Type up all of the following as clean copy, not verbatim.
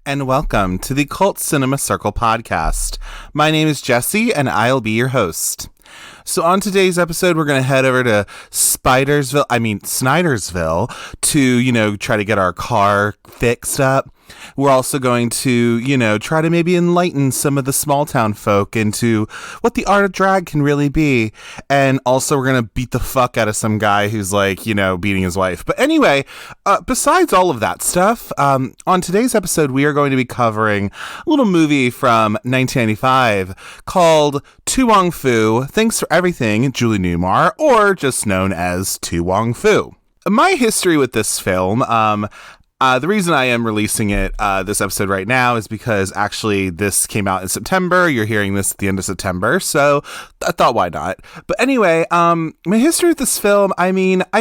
and welcome to the Cult Cinema Circle podcast. My name is Jesse, and I'll be your host. So on today's episode, we're going to head over to Snyderville to, try to get our car fixed up. We're also going to, try to maybe enlighten some of the small town folk into what the art of drag can really be. And also we're going to beat the fuck out of some guy who's beating his wife. But anyway, besides all of that stuff, on today's episode, we are going to be covering a little movie from 1995 called To Wong Foo, Thanks for Everything, Julie Newmar, or just known as To Wong Foo. My history with this film, the reason I am releasing it, this episode right now is because actually this came out in September. You're hearing this at the end of September, so I thought, why not? But anyway, my history with this film, I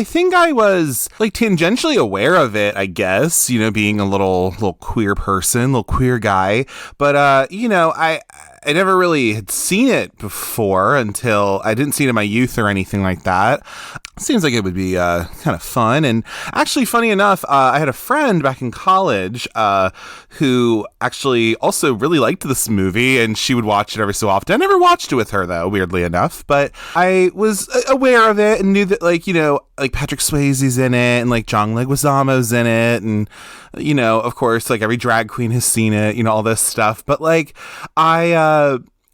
think I was tangentially aware of it, I guess, being a little queer person, little queer guy. But, I never really had seen it before until I didn't see it in my youth or anything like that. Seems like it would be kind of fun. And actually, funny enough, I had a friend back in college who actually also really liked this movie, and she would watch it every so often. I never watched it with her, though, weirdly enough, but I was aware of it and knew that, Patrick Swayze's in it, and John Leguizamo's in it, and of course, every drag queen has seen it, all this stuff. But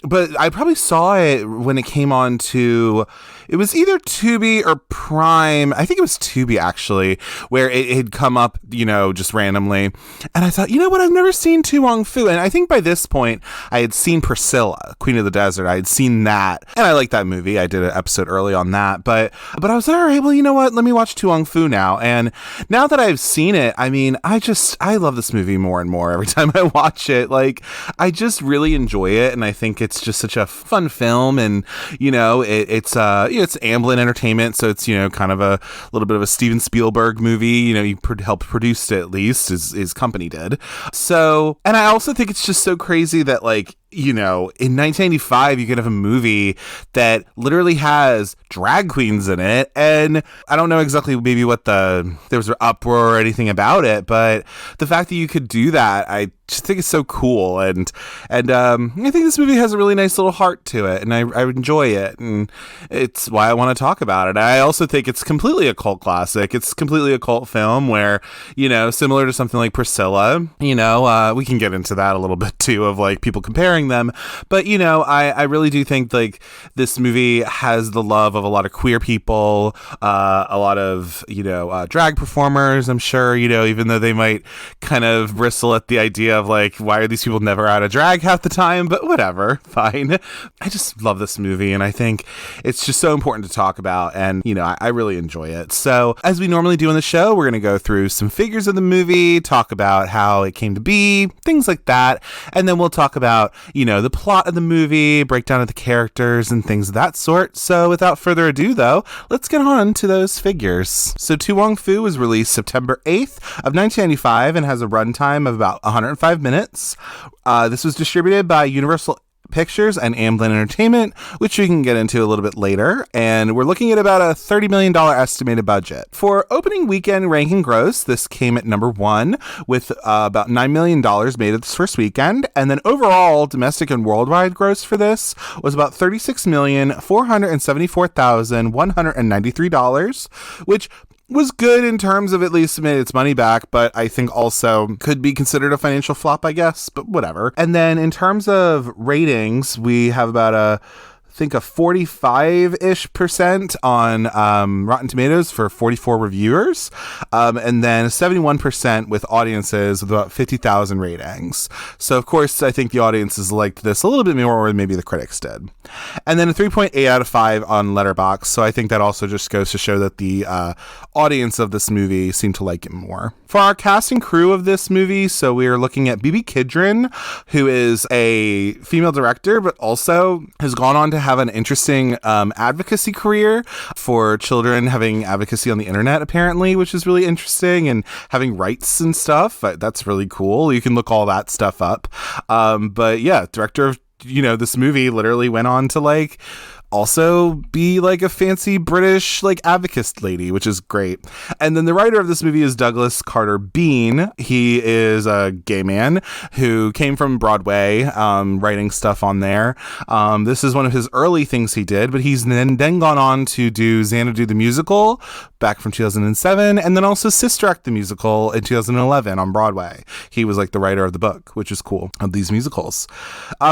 but I probably saw it when it came on to, it was either Tubi or Prime. I think it was Tubi, actually, where it had come up, just randomly. And I thought, what? I've never seen To Wong Foo. And I think by this point, I had seen Priscilla, Queen of the Desert. I had seen that. And I liked that movie. I did an episode early on that. But I was like, all right, well, you know what? Let me watch To Wong Foo now. And now that I've seen it, I love this movie more and more every time I watch it. I just really enjoy it. And I think it's just such a fun film. And, it's Amblin Entertainment, so it's kind of a little bit of a Steven Spielberg movie. He helped produce it, at least his company did. So, and I also think it's just so crazy that in 1995, you could have a movie that literally has drag queens in it. And I don't know exactly maybe what there was an uproar or anything about it, but the fact that you could do that, I just think it's so cool. And I think this movie has a really nice little heart to it, and I enjoy it. And it's why I want to talk about it. I also think it's completely a cult classic. It's completely a cult film where, similar to something like Priscilla, we can get into that a little bit too, of people comparing them. But, I really do think this movie has the love of a lot of queer people, a lot of, drag performers, I'm sure, even though they might kind of bristle at the idea of why are these people never out of drag half the time? But whatever, fine. I just love this movie, and I think it's just so important to talk about, and, I really enjoy it. So as we normally do on the show, we're going to go through some figures of the movie, talk about how it came to be, things like that. And then we'll talk about, the plot of the movie, breakdown of the characters, and things of that sort. So without further ado, though, let's get on to those figures. So To Wong Foo was released September 8th of 1995 and has a runtime of about 105 minutes. This was distributed by Universal Pictures and Amblin Entertainment, which we can get into a little bit later, and we're looking at about a $30 million estimated budget. For opening weekend ranking gross, this came at number 1 with about $9 million made its first weekend, and then overall domestic and worldwide gross for this was about $36,474,193, which was good in terms of at least made its money back, but I think also could be considered a financial flop, I guess, but whatever. And then in terms of ratings, we have about a 45-ish% on Rotten Tomatoes for 44 reviewers, and then 71% with audiences with about 50,000 ratings. So, of course, I think the audiences liked this a little bit more than maybe the critics did. And then a 3.8 out of 5 on Letterboxd, so I think that also just goes to show that the audience of this movie seemed to like it more. For our cast and crew of this movie, so we are looking at Beeban Kidron, who is a female director, but also has gone on to have an interesting advocacy career for children, having advocacy on the internet, apparently, which is really interesting, and having rights and stuff. That's really cool. You can look all that stuff up. But yeah, director of, this movie literally went on to also be like a fancy British like advocate lady, which is great. And then the writer of this movie is Douglas Carter Beane. He is a gay man who came from Broadway, writing stuff on there. This is one of his early things he did, but he's then gone on to do Xanadu the Musical back from 2007, and then also Sister Act the Musical in 2011 on Broadway. He was like the writer of the book, which is cool, of these musicals.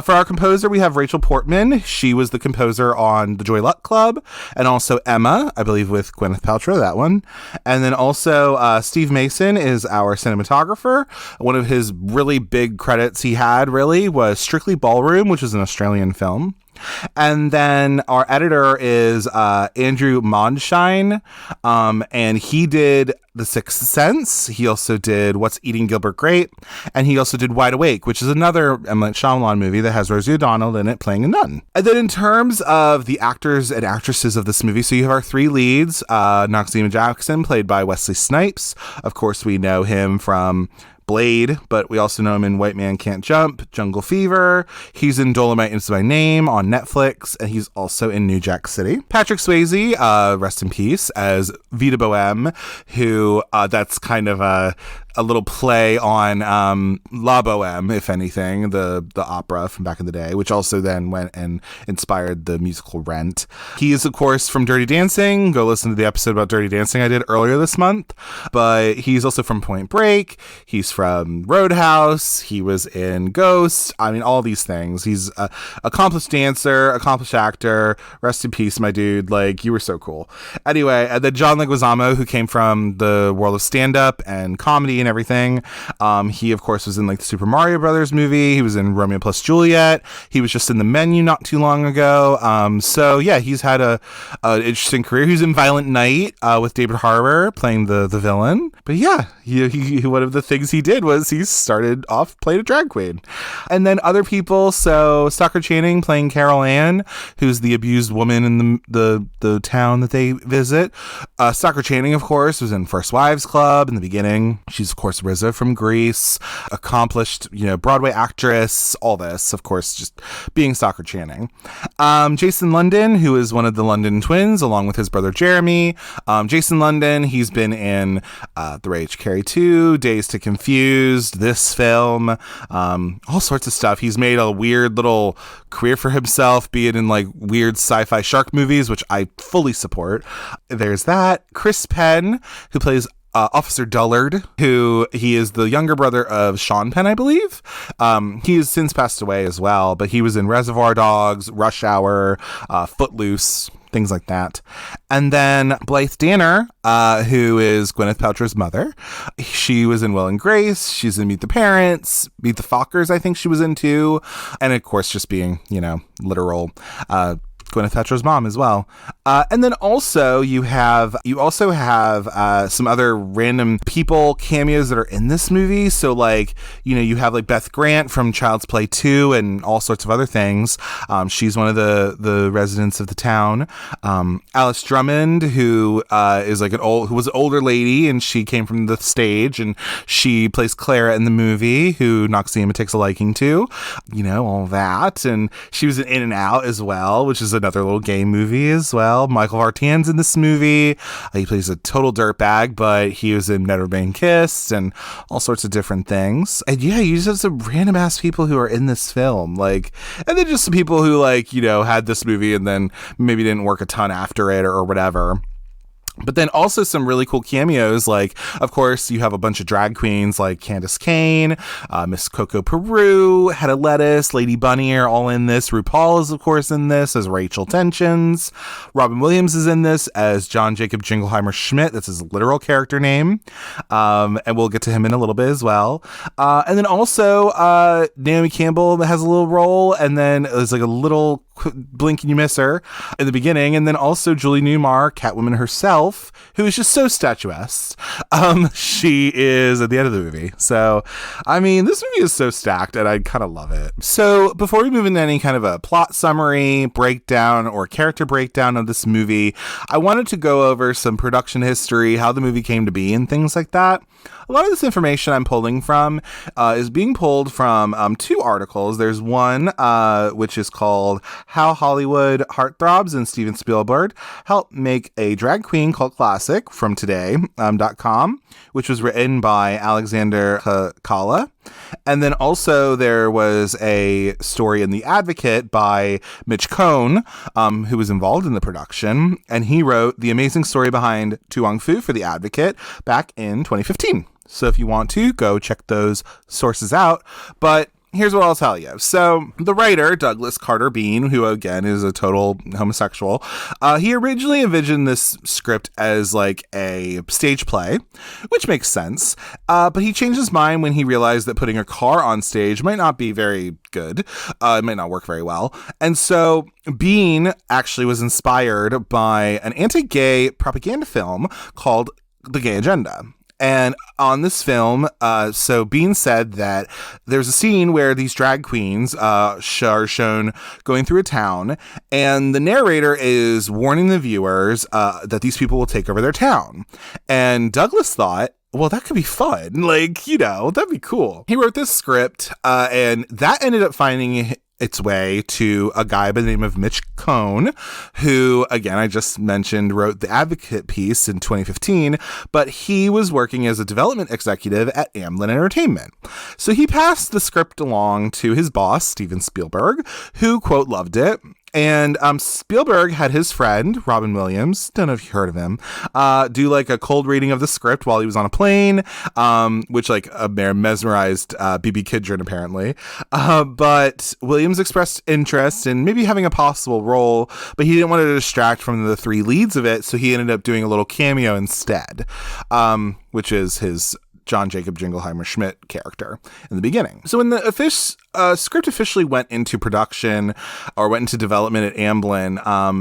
For our composer, we have Rachel Portman. She was the composer on The Joy Luck Club, and also Emma, I believe with Gwyneth Paltrow, that one. And then also Steve Mason is our cinematographer. One of his really big credits he had really was Strictly Ballroom, which is an Australian film. And then our editor is Andrew Mondschein, and he did The Sixth Sense. He also did What's Eating Gilbert Grape, and he also did Wide Awake, which is another M. Night Shyamalan movie that has Rosie O'Donnell in it playing a nun. And then in terms of the actors and actresses of this movie, so you have our three leads. Noxeema Jackson, played by Wesley Snipes. Of course, we know him from Blade, but we also know him in White Man Can't Jump, Jungle Fever. He's in Dolomite Is My Name on Netflix, and he's also in New Jack City. Patrick Swayze, rest in peace, as Vita Boheme, who that's kind of a little play on La Boheme, if anything, the opera from back in the day, which also then went and inspired the musical Rent. He is, of course, from Dirty Dancing. Go listen to the episode about Dirty Dancing I did earlier this month. But he's also from Point Break. He's from Roadhouse. He was in Ghost. I mean, all these things. He's an accomplished dancer, accomplished actor. Rest in peace, my dude. Like, you were so cool. Anyway, and then John Leguizamo, who came from the world of stand-up and comedy and everything. He, of course, was in like the Super Mario Brothers movie. He was in Romeo plus Juliet. He was just in The Menu not too long ago. So yeah, he's had an interesting career. He was in Violent Night with David Harbour playing the villain. But yeah, he one of the things he did was he started off playing a drag queen. And then other people, so Stockard Channing playing Carol Ann, who's the abused woman in the town that they visit. Stockard Channing, of course, was in First Wives Club in the beginning. She's, of course, Rizzo from Grease, accomplished, Broadway actress, all this, of course, just being Stockard Channing. Jason London, who is one of the London twins, along with his brother Jeremy. Jason London, he's been in The Rage Carrie 2, Dazed to Confused, this film, all sorts of stuff. He's made a weird little career for himself, be it in like weird sci-fi shark movies, which I fully support. There's that. Chris Penn, who plays Officer Dullard, who he is the younger brother of Sean Penn, I believe. He has since passed away as well, but he was in Reservoir Dogs, Rush Hour, Footloose, things like that. And then Blythe Danner, who is Gwyneth Paltrow's mother. She was in Will and Grace. She's in Meet the Parents, Meet the Fockers, I think she was in too. And of course, just being, literal Gwyneth Paltrow's mom as well. And then also you also have some other random people cameos that are in this movie. So like, you have like Beth Grant from Child's Play 2 and all sorts of other things. She's one of the residents of the town. Alice Drummond, who is like who was an older lady, and she came from the stage, and she plays Clara in the movie, who Noxeema takes a liking to, all that. And she was in and Out as well, which is another little gay movie as well. Michael Vartan's in this movie. He plays a total dirtbag, but he was in Never Been Kissed and all sorts of different things. And yeah, you just have some random ass people who are in this film, like, and then just some people who like, had this movie and then maybe didn't work a ton after it or whatever. But then also some really cool cameos, like, of course, you have a bunch of drag queens like Candace Kane, Miss Coco Peru, Hedda Lettuce, Lady Bunny are all in this. RuPaul is, of course, in this as Rachel Tensions. Robin Williams is in this as John Jacob Jingleheimer Schmidt. That's his literal character name. And we'll get to him in a little bit as well. And then also Naomi Campbell has a little role, and then there's like a little blink and you miss her in the beginning. And then also Julie Newmar, Catwoman herself, who is just so statuesque. She is at the end of the movie. So, I mean, this movie is so stacked and I kind of love it. So before we move into any kind of a plot summary, breakdown, or character breakdown of this movie, I wanted to go over some production history, how the movie came to be and things like that. A lot of this information I'm pulling from is being pulled from two articles. There's one which is called How Hollywood Heartthrobs and Steven Spielberg Helped Make a Drag Queen Cult Classic from today.com, which was written by Alexander Kala. And then also there was a story in The Advocate by Mitch Cohn, who was involved in the production, and he wrote the amazing story behind Wong Foo for The Advocate back in 2015. So if you want to, go check those sources out. But here's what I'll tell you. So the writer, Douglas Carter Beane, who again is a total homosexual, he originally envisioned this script as like a stage play, which makes sense. But he changed his mind when he realized that putting a car on stage might not be very good. It might not work very well. And so Beane actually was inspired by an anti-gay propaganda film called The Gay Agenda. And on this film, so Beane said that there's a scene where these drag queens are shown going through a town, and the narrator is warning the viewers that these people will take over their town. And Douglas thought, well, that could be fun. Like, that'd be cool. He wrote this script, and that ended up finding its way to a guy by the name of Mitch Cohn, who, again, I just mentioned, wrote the Advocate piece in 2015, but he was working as a development executive at Amblin Entertainment. So he passed the script along to his boss, Steven Spielberg, who, quote, loved it. And Spielberg had his friend, Robin Williams, don't know if you heard of him, do like a cold reading of the script while he was on a plane, which like mesmerized Beeban Kidron apparently. But Williams expressed interest in maybe having a possible role, but he didn't want to distract from the three leads of it, so he ended up doing a little cameo instead, which is his John Jacob Jingleheimer Schmidt character in the beginning. So when the script officially went into production or went into development at Amblin,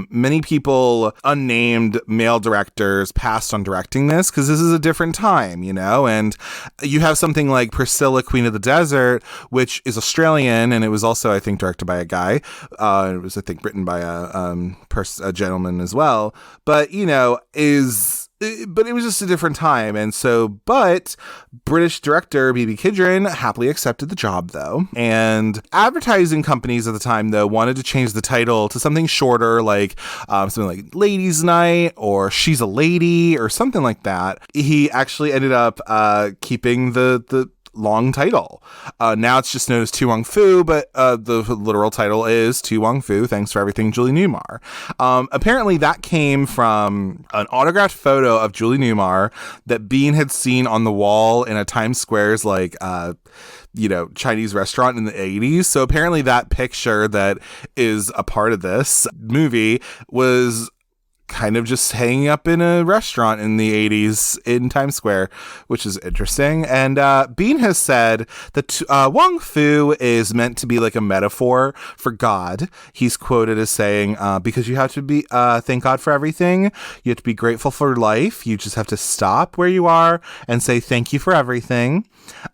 many people, unnamed male directors, passed on directing this because this is a different time, and you have something like Priscilla, Queen of the Desert, which is Australian, and it was also, I think, directed by a guy. It was, I think, written by a gentleman as well. But, but it was just a different time. And so, but British director Beeban Kidron happily accepted the job, though. And advertising companies at the time, though, wanted to change the title to something shorter, like something like Ladies Night or She's a Lady or something like that. He actually ended up keeping the long title. Now it's just known as Wong Foo, but the literal title is Wong Foo, Thanks for Everything, Julie Newmar. Apparently that came from an autographed photo of Julie Newmar that Beane had seen on the wall in a Times Square's Chinese restaurant in the 80s. So apparently that picture that is a part of this movie was kind of just hanging up in a restaurant in the 80s in Times Square, which is interesting. And Beane has said that Wong Foo is meant to be like a metaphor for God. He's quoted as saying, because you have to be thank God for everything. You have to be grateful for life. You just have to stop where you are and say thank you for everything.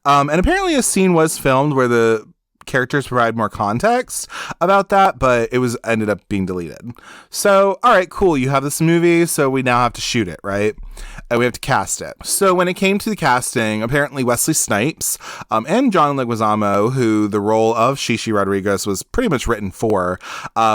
And apparently a scene was filmed where the characters provide more context about that, but it was ended up being deleted. So, all right, cool. You have this movie, so we now have to shoot it, right? And we have to cast it. So when it came to the casting, apparently Wesley Snipes and John Leguizamo, who the role of Shishi Rodriguez was pretty much written for,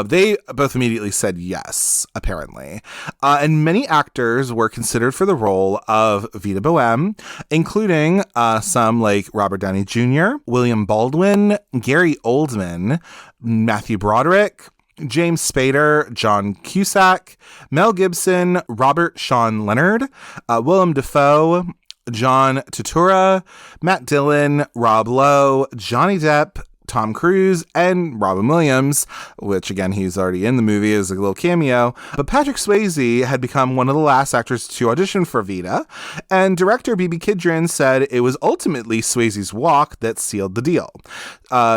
they both immediately said yes, apparently. And many actors were considered for the role of Vita Boheme, including some like Robert Downey Jr., William Baldwin, Gary Oldman, Matthew Broderick, James Spader, John Cusack, Mel Gibson, Robert Sean Leonard, Willem Dafoe, John Turturro, Matt Dillon, Rob Lowe, Johnny Depp, Tom Cruise, and Robin Williams, which again, he's already in the movie as a little cameo. But Patrick Swayze had become one of the last actors to audition for Vita, and director Beeban Kidron said it was ultimately Swayze's walk that sealed the deal,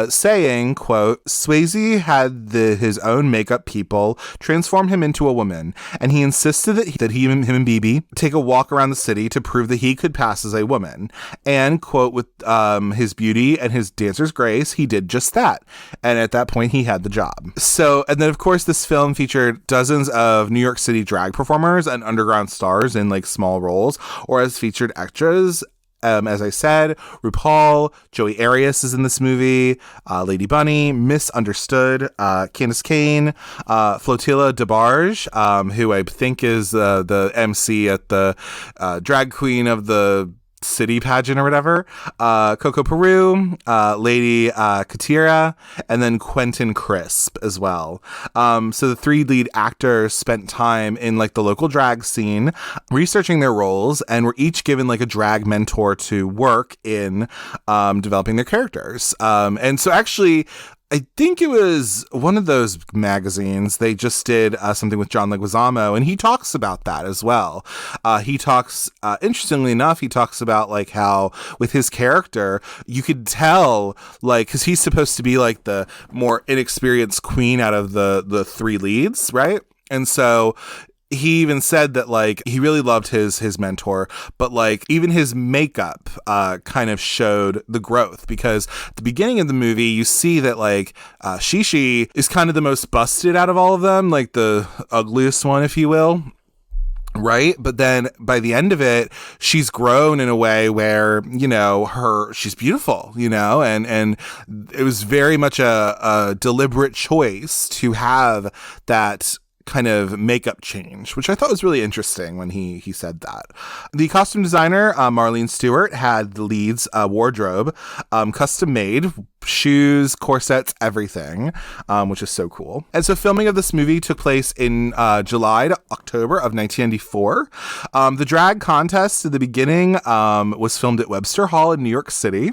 saying, quote, Swayze had his own makeup people transform him into a woman, and he insisted that him and Beebe take a walk around the city to prove that he could pass as a woman. And, quote, with his beauty and his dancer's grace, he did just that. And at that point, he had the job. So, and then of course, this film featured dozens of New York City drag performers and underground stars in like small roles or as featured extras. As I said, RuPaul, Joey Arias is in this movie, Lady Bunny, Misunderstood, Candace Kane, Flotilla DeBarge, who I think is the MC at the drag queen of the city pageant or whatever, Coco Peru, Lady Katira, and then Quentin Crisp as well. So the 3 lead actors spent time in like the local drag scene researching their roles, and were each given like a drag mentor to work in developing their characters. And so actually, I think it was one of those magazines. They just did something with John Leguizamo, and he talks about that as well. He talks, interestingly enough, he talks about like how with his character, you could tell like, cause he's supposed to be like the more inexperienced queen out of the 3 leads. Right. And so he even said that like he really loved his mentor, but like even his makeup kind of showed the growth, because at the beginning of the movie you see that like Shishi is kind of the most busted out of all of them, like the ugliest one, if you will. Right. But then by the end of it, she's grown in a way where, you know, she's beautiful, you know, and it was very much a deliberate choice to have that kind of makeup change, which I thought was really interesting when he said that. The costume designer, Marlene Stewart, had the lead's wardrobe custom made, shoes, corsets, everything, which is so cool. And so filming of this movie took place in July to October of 1994. The drag contest at the beginning was filmed at Webster Hall in New York City,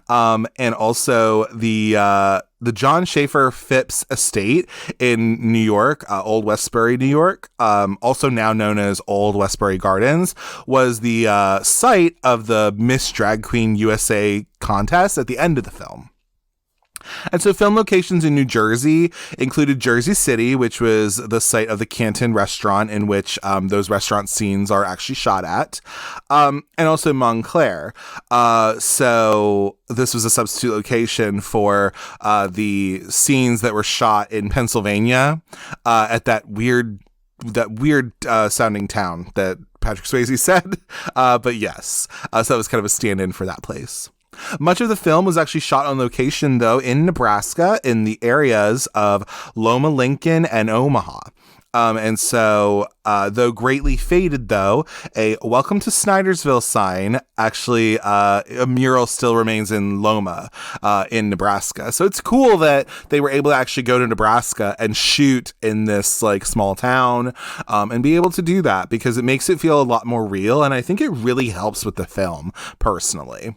and also the John Schaefer Phipps estate in New York, Old Westbury, New York, also now known as Old Westbury Gardens, was the site of the Miss Drag Queen USA contest at the end of the film. And so film locations in New Jersey included Jersey City, which was the site of the Canton restaurant in which those restaurant scenes are actually shot at, and also Montclair. So this was a substitute location for the scenes that were shot in Pennsylvania at that weird sounding town that Patrick Swayze said. But yes, so that was kind of a stand-in for that place. Much of the film was actually shot on location, though, in Nebraska, in the areas of Loma Lincoln and Omaha. And so, though greatly faded, though, a Welcome to Snyderville sign, actually, a mural still remains in Loma, in Nebraska. So it's cool that they were able to actually go to Nebraska and shoot in this like small town, and be able to do that, because it makes it feel a lot more real. And I think it really helps with the film personally.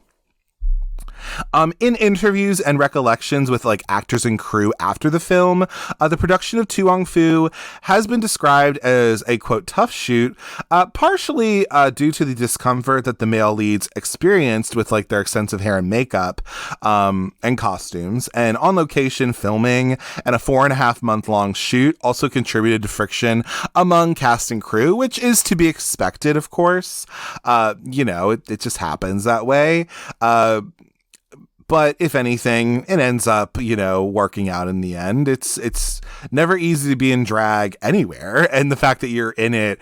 In interviews and recollections with like actors and crew after the film, the production of Wong Foo has been described as a quote tough shoot, partially due to the discomfort that the male leads experienced with like their extensive hair and makeup and costumes, and on location filming and a 4.5 month long shoot also contributed to friction among cast and crew, which is to be expected, of course. You know, it just happens that way. But if anything, it ends up, you know, working out in the end. It's never easy to be in drag anywhere. And the fact that you're in it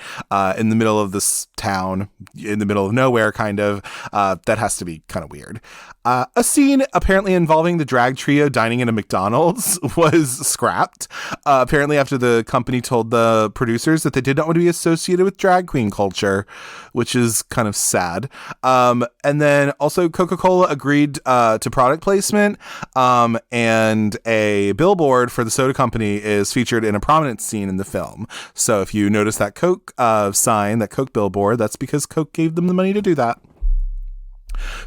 in the middle of this town, in the middle of nowhere, kind of, that has to be kind of weird. A scene apparently involving the drag trio dining in a McDonald's was scrapped, apparently after the company told the producers that they did not want to be associated with drag queen culture, which is kind of sad. And then also Coca-Cola agreed to product placement, and a billboard for the soda company is featured in a prominent scene in the film. So if you notice that Coke sign, that Coke billboard, that's because Coke gave them the money to do that.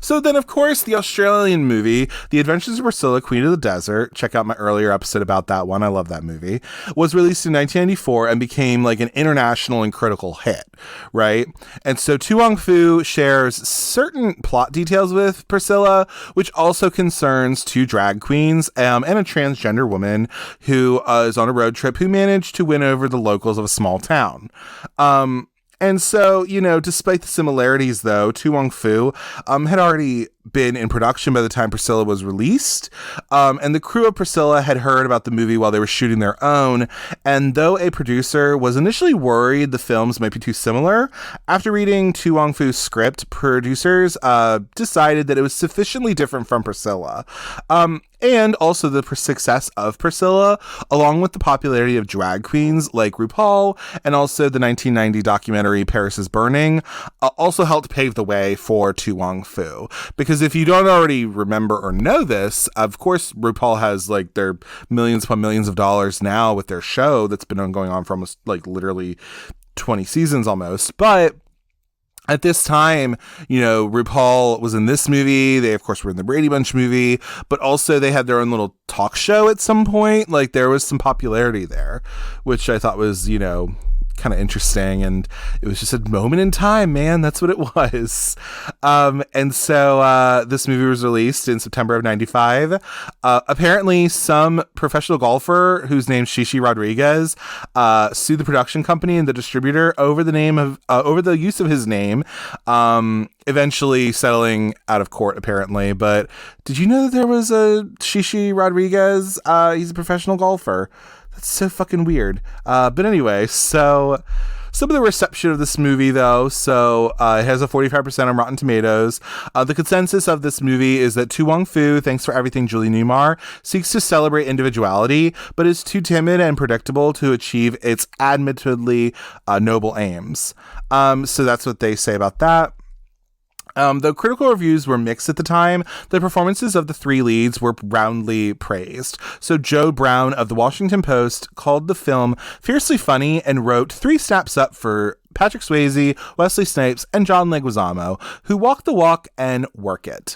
So then, of course, the Australian movie, The Adventures of Priscilla, Queen of the Desert, check out my earlier episode about that one, I love that movie, was released in 1994 and became like an international and critical hit, right? And so Wong Foo shares certain plot details with Priscilla, which also concerns 2 drag queens and a transgender woman who is on a road trip who managed to win over the locals of a small town. And so, you know, despite the similarities, though, Wong Foo had already been in production by the time Priscilla was released. And the crew of Priscilla had heard about the movie while they were shooting their own. And though a producer was initially worried the films might be too similar, after reading To Wong Foo's script, producers decided that it was sufficiently different from Priscilla. And also the success of Priscilla, along with the popularity of drag queens like RuPaul, and also the 1990 documentary Paris is Burning, also helped pave the way for To Wong Foo. Because if you don't already remember or know this, of course, RuPaul has like their millions upon millions of dollars now with their show that's been going on for almost like literally 20 seasons almost. But at this time, you know, RuPaul was in this movie. They, of course, were in the Brady Bunch movie, but also they had their own little talk show at some point. Like, there was some popularity there, which I thought was, you know, kind of interesting. And it was just a moment in time, man. That's what it was. And so this movie was released in September of 95. Apparently, some professional golfer whose name's Shishi Rodriguez sued the production company and the distributor over the use of his name, eventually settling out of court, apparently. But did you know that there was a Shishi Rodriguez? He's a professional golfer. That's so fucking weird. But anyway, so some of the reception of this movie, though, so it has a 45% on Rotten Tomatoes. The consensus of this movie is that To Wong Foo, Thanks for Everything, Julie Newmar, seeks to celebrate individuality, but is too timid and predictable to achieve its admittedly noble aims. So that's what they say about that. Though critical reviews were mixed at the time, the performances of the three leads were roundly praised. So Joe Brown of the Washington Post called the film fiercely funny and wrote 3 snaps up for Patrick Swayze, Wesley Snipes, and John Leguizamo, who walk the walk and work it.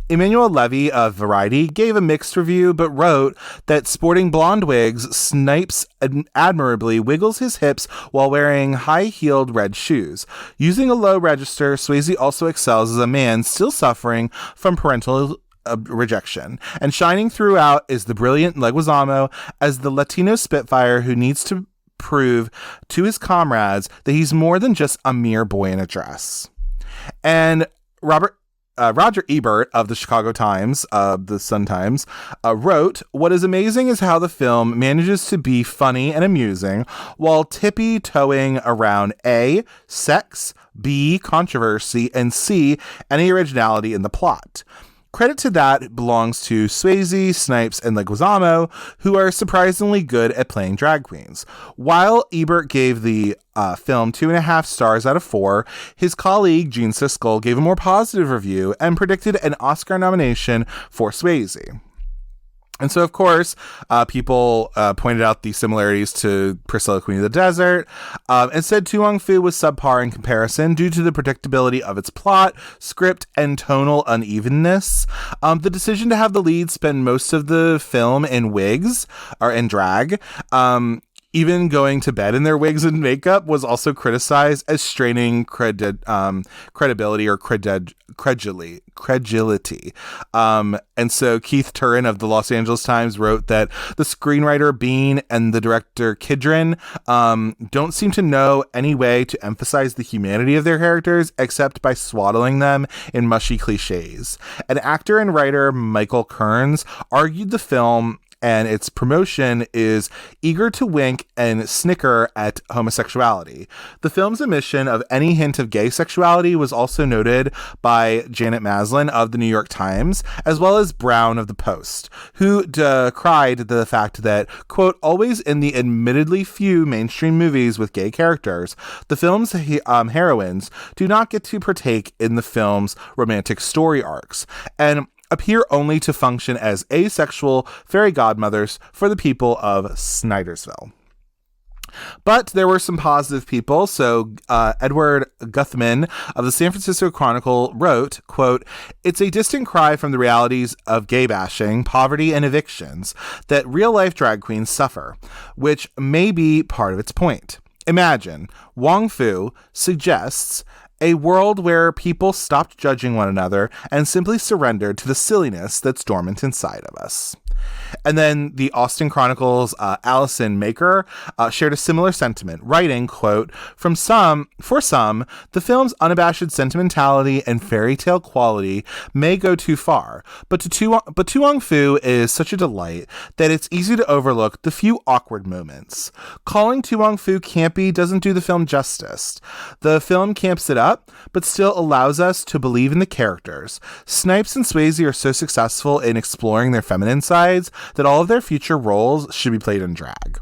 Emmanuel Levy of Variety gave a mixed review, but wrote that sporting blonde wigs, Snipes admirably wiggles his hips while wearing high-heeled red shoes. Using a low register, Swayze also excels as a man still suffering from parental rejection. And shining throughout is the brilliant Leguizamo as the Latino Spitfire who needs to prove to his comrades that he's more than just a mere boy in a dress. And Roger Ebert of the Chicago Times, the Sun-Times, wrote, "What is amazing is how the film manages to be funny and amusing while tippy-toeing around A, sex, B, controversy, and C, any originality in the plot. Credit to that belongs to Swayze, Snipes, and Leguizamo, who are surprisingly good at playing drag queens." While Ebert gave the film 2.5 stars out of 4, his colleague Gene Siskel gave a more positive review and predicted an Oscar nomination for Swayze. And so, of course, people pointed out the similarities to Priscilla, Queen of the Desert, and said To Wong Foo was subpar in comparison due to the predictability of its plot, script, and tonal unevenness. The decision to have the lead spend most of the film in wigs, or in drag, even going to bed in their wigs and makeup, was also criticized as straining credibility or credulity. And so Keith Turin of the Los Angeles Times wrote that the screenwriter Beane and the director Kidron don't seem to know any way to emphasize the humanity of their characters except by swaddling them in mushy cliches. And actor and writer Michael Kearns argued the film and its promotion is eager to wink and snicker at homosexuality. The film's omission of any hint of gay sexuality was also noted by Janet Maslin of the New York Times, as well as Brown of the Post, who decried the fact that, quote, always in the admittedly few mainstream movies with gay characters, the film's heroines do not get to partake in the film's romantic story arcs, and appear only to function as asexual fairy godmothers for the people of Snyderville. But there were some positive people. So Edward Guthman of the San Francisco Chronicle wrote, quote, "It's a distant cry from the realities of gay bashing, poverty, and evictions that real-life drag queens suffer, which may be part of its point. Imagine, Wong Foo suggests a world where people stopped judging one another and simply surrendered to the silliness that's dormant inside of us." And then the Austin Chronicles' Allison Maker shared a similar sentiment, writing, quote, for some, the film's unabashed sentimentality and fairy tale quality may go too far, but to Wong Foo is such a delight that it's easy to overlook the few awkward moments. Calling To Wong Foo campy doesn't do the film justice. The film camps it up, but still allows us to believe in the characters. Snipes and Swayze are so successful in exploring their feminine sides that all of their future roles should be played in drag.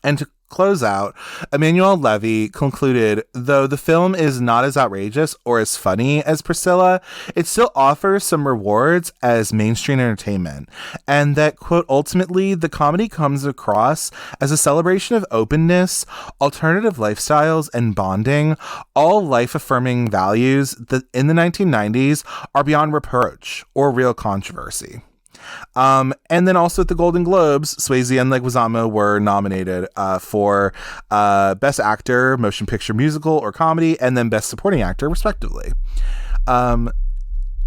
And to close out, Emmanuel Levy concluded, though the film is not as outrageous or as funny as Priscilla, it still offers some rewards as mainstream entertainment, and that, quote, ultimately the comedy comes across as a celebration of openness, alternative lifestyles, and bonding, all life-affirming values that in the 1990s are beyond reproach or real controversy. And then also at the Golden Globes, Swayze and Leguizamo were nominated for Best Actor, Motion Picture Musical or Comedy, and then Best Supporting Actor, respectively. And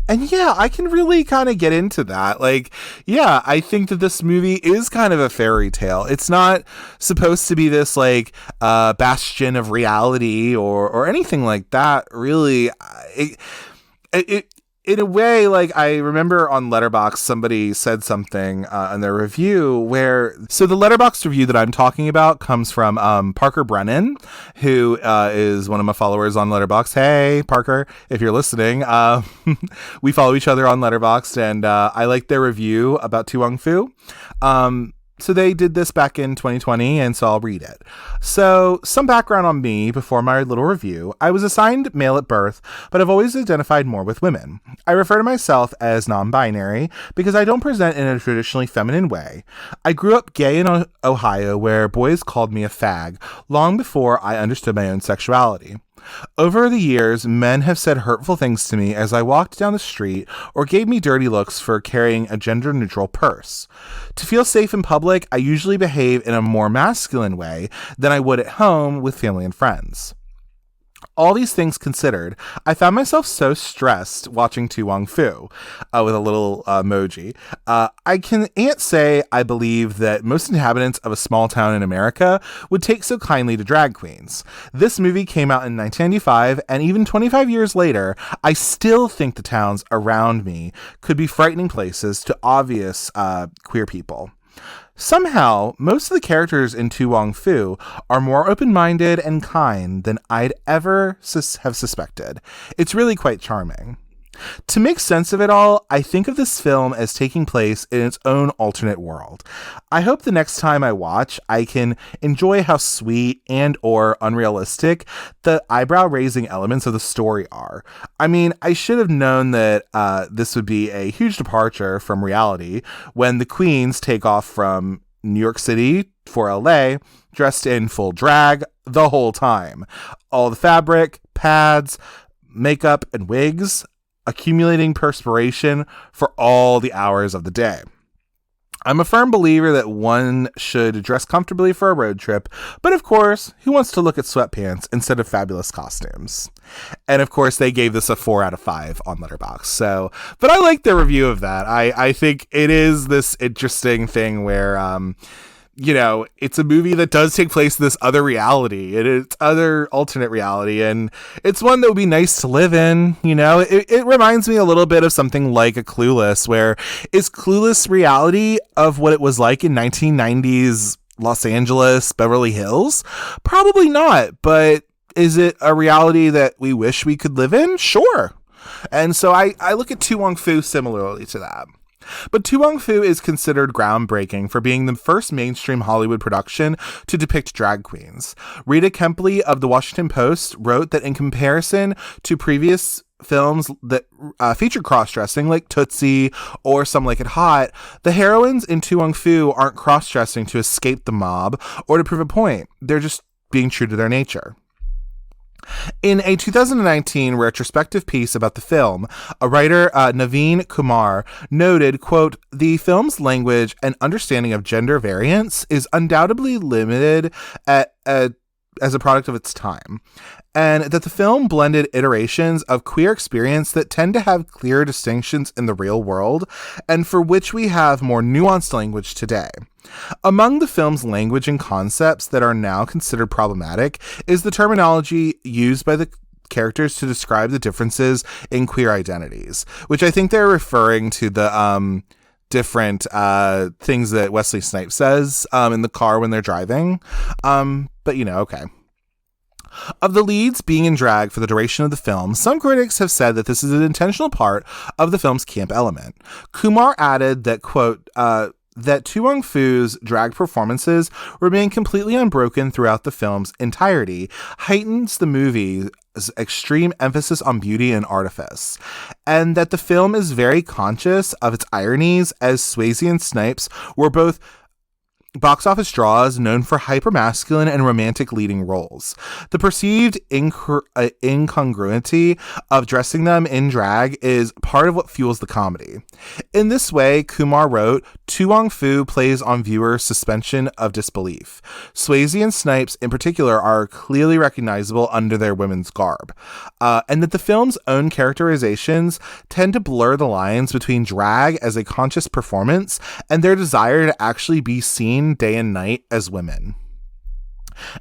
yeah, I can really kind of get into that. Like, yeah, I think that this movie is kind of a fairy tale. It's not supposed to be this like bastion of reality or anything like that. Really, it in a way, like, I remember on Letterboxd, somebody said something in their review so the Letterboxd review that I'm talking about comes from Parker Brennan, who is one of my followers on Letterboxd. Hey, Parker, if you're listening, we follow each other on Letterboxd, and I liked their review about To Wong Foo. So they did this back in 2020, and so I'll read it. So, some background on me before my little review. I was assigned male at birth, but I've always identified more with women. I refer to myself as non-binary because I don't present in a traditionally feminine way. I grew up gay in Ohio, where boys called me a fag, long before I understood my own sexuality. Over the years, men have said hurtful things to me as I walked down the street or gave me dirty looks for carrying a gender-neutral purse. To feel safe in public, I usually behave in a more masculine way than I would at home with family and friends. All these things considered, I found myself so stressed watching To Wong Foo, with a little emoji. I can't say I believe that most inhabitants of a small town in America would take so kindly to drag queens. This movie came out in 1995, and even 25 years later, I still think the towns around me could be frightening places to obvious queer people. Somehow, most of the characters in To Wong Foo are more open-minded and kind than I'd ever have suspected. It's really quite charming. To make sense of it all, I think of this film as taking place in its own alternate world. I hope the next time I watch, I can enjoy how sweet and or unrealistic the eyebrow-raising elements of the story are. I mean, I should have known that this would be a huge departure from reality when the queens take off from New York City for LA, dressed in full drag the whole time. All the fabric, pads, makeup, and wigs, accumulating perspiration for all the hours of the day. I'm a firm believer that one should dress comfortably for a road trip, but of course, who wants to look at sweatpants instead of fabulous costumes? And of course, they gave this a 4 out of 5 on Letterboxd. So, but I like their review of that. I think it is this interesting thing where, you know, it's a movie that does take place in this other reality. It's other alternate reality, and it's one that would be nice to live in. You know, it reminds me a little bit of something like a Clueless, where is Clueless reality of what it was like in 1990s Los Angeles, Beverly Hills? Probably not, but is it a reality that we wish we could live in? Sure. And so I look at To Wong Foo similarly to that. But To Wong Foo is considered groundbreaking for being the first mainstream Hollywood production to depict drag queens. Rita Kempley of The Washington Post wrote that in comparison to previous films that featured cross-dressing like Tootsie or Some Like It Hot, the heroines in To Wong Foo aren't cross-dressing to escape the mob or to prove a point. They're just being true to their nature. In a 2019 retrospective piece about the film, a writer, Naveen Kumar, noted, quote, the film's language and understanding of gender variance is undoubtedly limited at as a product of its time, and that the film blended iterations of queer experience that tend to have clear distinctions in the real world, and for which we have more nuanced language today. Among the film's language and concepts that are now considered problematic is the terminology used by the characters to describe the differences in queer identities, which I think they're referring to the different things that Wesley Snipes says in the car when they're driving. But okay. Of the leads being in drag for the duration of the film, some critics have said that this is an intentional part of the film's camp element. Kumar added that, quote, that Wong Foo's drag performances remain completely unbroken throughout the film's entirety heightens the movie's extreme emphasis on beauty and artifice, and that the film is very conscious of its ironies, as Swayze and Snipes were both box office draws known for hypermasculine and romantic leading roles. The perceived incongruity of dressing them in drag is part of what fuels the comedy. In this way, Kumar wrote, Wong Foo plays on viewers' suspension of disbelief. Swayze and Snipes in particular are clearly recognizable under their women's garb, and that the film's own characterizations tend to blur the lines between drag as a conscious performance and their desire to actually be seen day and night as women.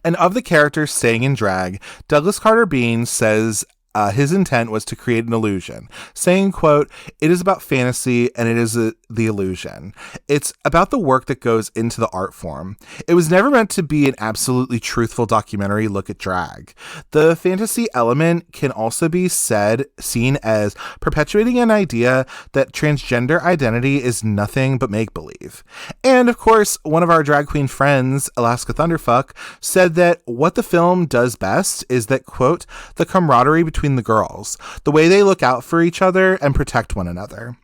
And of the characters staying in drag, Douglas Carter Beane says his intent was to create an illusion, saying, quote, it is about fantasy and it is the illusion. It's about the work that goes into the art form. It was never meant to be an absolutely truthful documentary look at drag. The fantasy element can also be seen as perpetuating an idea that transgender identity is nothing but make-believe. And of course, one of our drag queen friends, Alaska Thunderfuck, said that what the film does best is that, quote, the camaraderie between the girls, the way they look out for each other and protect one another.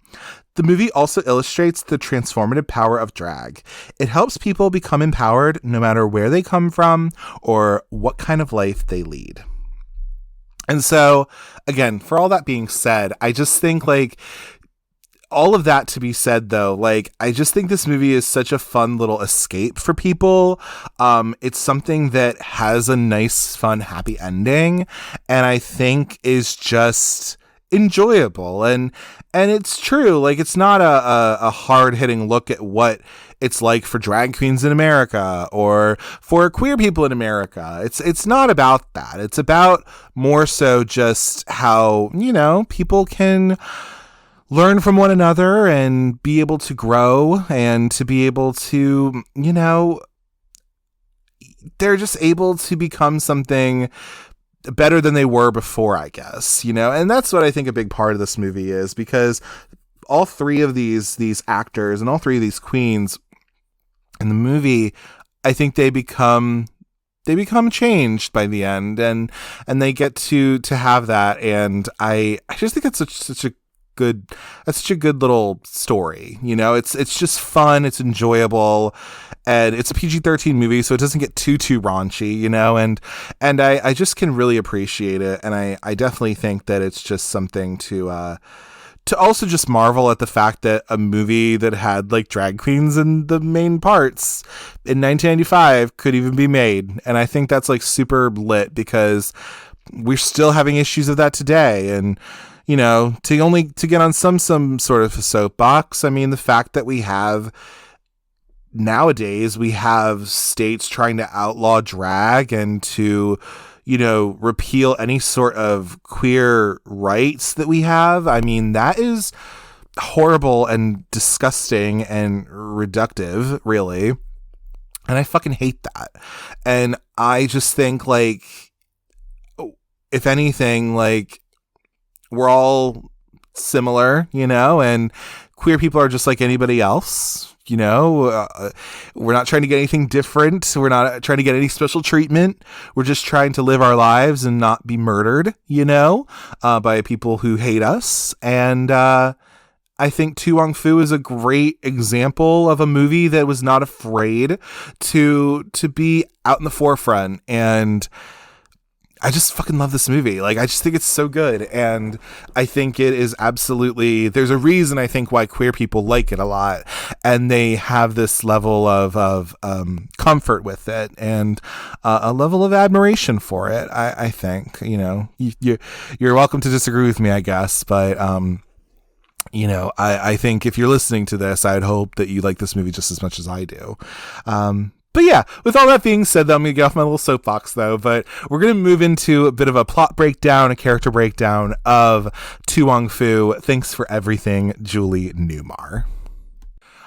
The movie also illustrates the transformative power of drag. It helps people become empowered no matter where they come from or what kind of life they lead. And so, again, for all that being said, I just think all of that to be said, though, I just think this movie is such a fun little escape for people. It's something that has a nice, fun, happy ending, and I think is just enjoyable. And it's true. It's not a hard-hitting look at what it's like for drag queens in America or for queer people in America. It's not about that. It's about more so just how, people can learn from one another and be able to grow and to be able to, they're just able to become something better than they were before, I guess, and that's what I think a big part of this movie is, because all three of these actors and all three of these queens in the movie, I think they become changed by the end, and they get to have that, and I just think it's such a good little story. It's just fun, it's enjoyable, and it's a PG-13 movie, so it doesn't get too raunchy, and I just can really appreciate it, and I definitely think that it's just something to also just marvel at the fact that a movie that had drag queens in the main parts in 1995 could even be made. And I think that's super lit, because we're still having issues of that today. And to get on some sort of a soapbox, I mean, the fact that nowadays we have states trying to outlaw drag and to, repeal any sort of queer rights that we have. I mean, that is horrible and disgusting and reductive, really. And I fucking hate that. And I just think, if anything, we're all similar, and queer people are just like anybody else. We're not trying to get anything different. We're not trying to get any special treatment. We're just trying to live our lives and not be murdered, by people who hate us. And I think Wong Foo is a great example of a movie that was not afraid to be out in the forefront. And I just fucking love this movie. Like, I just think it's so good. And I think it is absolutely, there's a reason I think why queer people like it a lot. And they have this level of comfort with it and a level of admiration for it. I think, you know, you're welcome to disagree with me, I guess. But, you know, I think if you're listening to this, I'd hope that you like this movie just as much as I do. But yeah, with all that being said, though, I'm going to get off my little soapbox, though, but we're going to move into a bit of a plot breakdown, a character breakdown of To Wong Foo. Thanks for everything, Julie Newmar.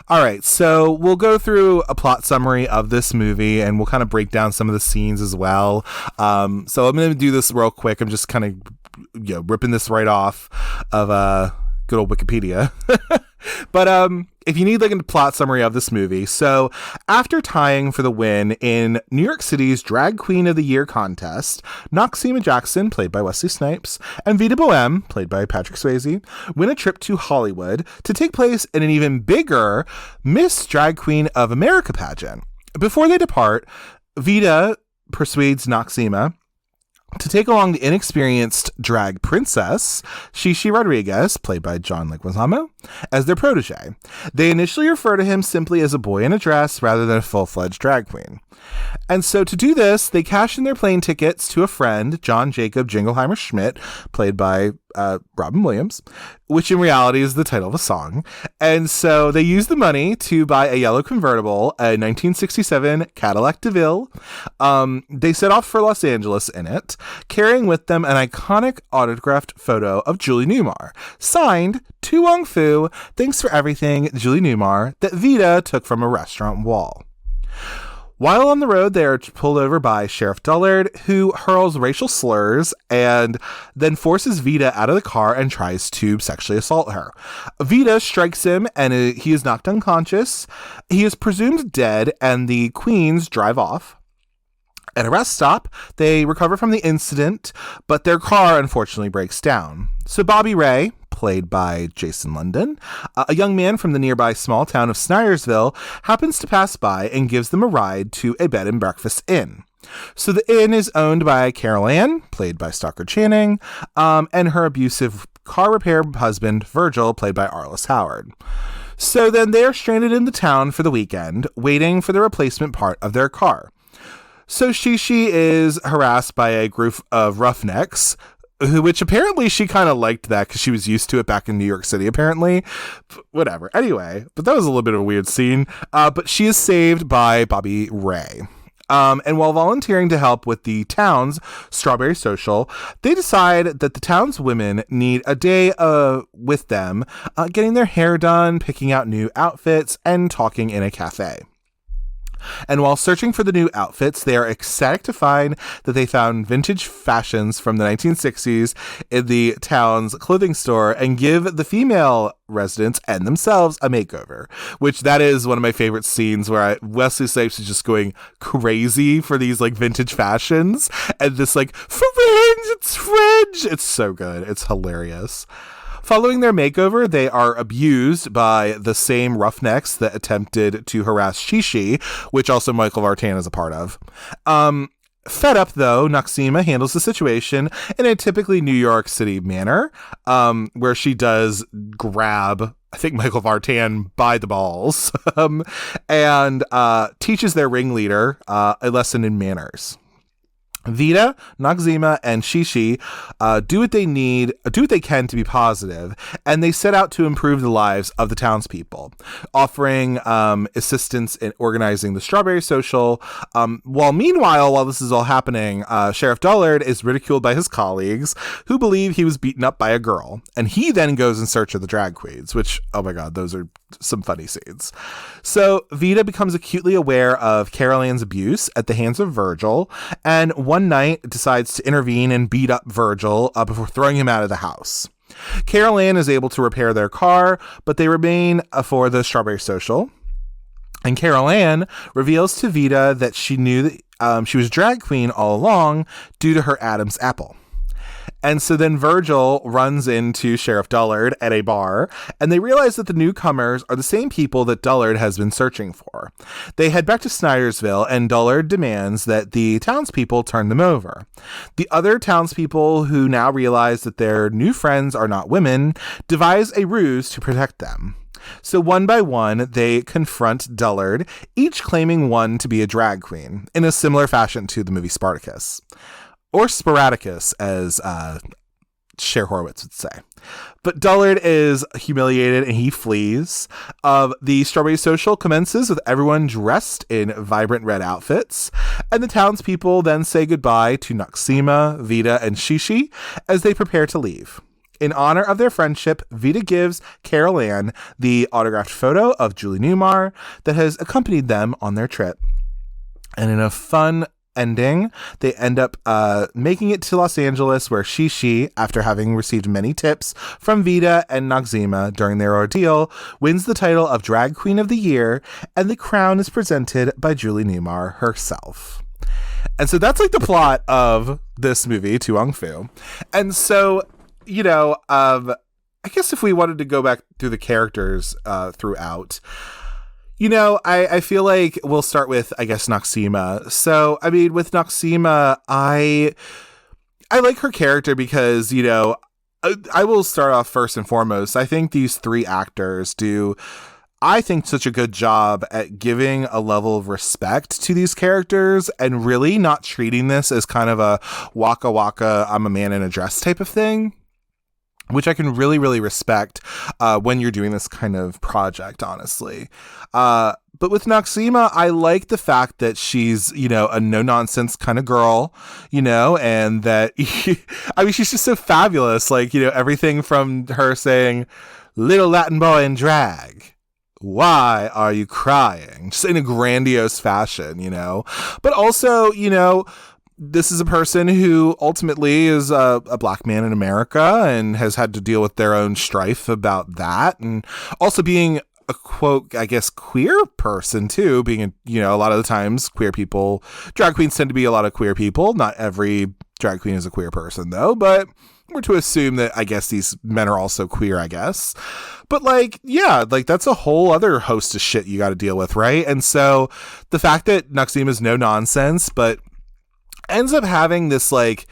All right, so we'll go through a plot summary of this movie, and we'll kind of break down some of the scenes as well. So I'm going to do this real quick. I'm just kind of ripping this right off of good old Wikipedia. But if you need like a plot summary of this movie, so after tying for the win in New York City's Drag Queen of the Year contest, Noxeema Jackson, played by Wesley Snipes, and Vita Boheme, played by Patrick Swayze, win a trip to Hollywood to take place in an even bigger Miss Drag Queen of America pageant. Before they depart, Vita persuades Noxeema to take along the inexperienced drag princess, Shishi Rodriguez, played by John Leguizamo, as their protege. They initially refer to him simply as a boy in a dress rather than a full-fledged drag queen. And so to do this, they cash in their plane tickets to a friend, John Jacob Jingleheimer Schmidt, played by Robin Williams, which in reality is the title of a song. And so they use the money to buy a yellow convertible, a 1967 Cadillac DeVille. They set off for Los Angeles in it, carrying with them an iconic autographed photo of Julie Newmar, signed To Wong Foo, thanks for everything, Julie Newmar, that Vita took from a restaurant wall. While on the road, they are pulled over by Sheriff Dullard, who hurls racial slurs and then forces Vita out of the car and tries to sexually assault her. Vita strikes him and he is knocked unconscious. He is presumed dead and the queens drive off. At a rest stop, they recover from the incident, but their car unfortunately breaks down. So Bobby Ray, played by Jason London, a young man from the nearby small town of Snyderville, happens to pass by and gives them a ride to a bed and breakfast inn. So the inn is owned by Carol Ann, played by Stockard Channing, and her abusive car repair husband, Virgil, played by Arliss Howard. So then they are stranded in the town for the weekend, waiting for the replacement part of their car. So Shishi is harassed by a group of roughnecks, which apparently she kind of liked that because she was used to it back in New York City, apparently. Whatever. Anyway, but that was a little bit of a weird scene. But she is saved by Bobby Ray. And while volunteering to help with the town's strawberry social, they decide that the town's women need a day with them, getting their hair done, picking out new outfits, and talking in a cafe. And while searching for the new outfits, they are ecstatic to find that they found vintage fashions from the 1960s in the town's clothing store and give the female residents and themselves a makeover, which that is one of my favorite scenes where Wesley Snipes is just going crazy for these like vintage fashions and this like fringe, it's fringe. It's so good. It's hilarious. Following their makeover, they are abused by the same roughnecks that attempted to harass Shishi, which also Michael Vartan is a part of. Fed up, though, Noxeema handles the situation in a typically New York City manner, where she does grab, I think, Michael Vartan by the balls and teaches their ringleader a lesson in manners. Vita, Noxeema, and Shishi do what they can to be positive, and they set out to improve the lives of the townspeople, offering assistance in organizing the strawberry social. While this is all happening, Sheriff Dullard is ridiculed by his colleagues, who believe he was beaten up by a girl, and he then goes in search of the drag queens, which, oh my god, those are some funny scenes. So Vita becomes acutely aware of Carol Ann's abuse at the hands of Virgil, and one night decides to intervene and beat up Virgil before throwing him out of the house. Carol Ann is able to repair their car, but they remain for the strawberry social. And Carol Ann reveals to Vita that she knew that she was drag queen all along due to her Adam's apple. And so then Virgil runs into Sheriff Dullard at a bar, and they realize that the newcomers are the same people that Dullard has been searching for. They head back to Snyderville, and Dullard demands that the townspeople turn them over. The other townspeople, who now realize that their new friends are not women, devise a ruse to protect them. So one by one, they confront Dullard, each claiming one to be a drag queen, in a similar fashion to the movie Spartacus. Or Sporadicus, as Cher Horowitz would say. But Dullard is humiliated and he flees. The Strawberry Social commences with everyone dressed in vibrant red outfits, and the townspeople then say goodbye to Noxima, Vida, and Shishi as they prepare to leave. In honor of their friendship, Vida gives Carol Ann the autographed photo of Julie Newmar that has accompanied them on their trip. And in a fun ending, they end up making it to Los Angeles, where Shishi, after having received many tips from Vida and Noxima during their ordeal, wins the title of Drag Queen of the Year, and the crown is presented by Julie Newmar herself. And so that's like the plot of this movie, To Wong Foo. And so, you know, I guess if we wanted to go back through the characters throughout, you know, I feel like we'll start with, I guess, Noxima. So, I mean, with Noxima, I like her character because, you know, I will start off first and foremost. I think these three actors do, I think, such a good job at giving a level of respect to these characters and really not treating this as kind of a waka waka, I'm a man in a dress type of thing, which I can really, really respect when you're doing this kind of project, honestly. But with Noxima, I like the fact that she's, you know, a no-nonsense kind of girl, you know, and that, I mean, she's just so fabulous. Like, you know, everything from her saying, "Little Latin boy in drag, why are you crying?" Just in a grandiose fashion, you know. But also, you know, this is a person who ultimately is a black man in America and has had to deal with their own strife about that. And also being a, quote, I guess, queer person too, being, you know, a lot of the times queer people, drag queens tend to be a lot of queer people. Not every drag queen is a queer person though, but we're to assume that, I guess, these men are also queer, I guess. But like, yeah, like that's a whole other host of shit you got to deal with, right? And so the fact that Noxima is no nonsense, but ends up having this, like,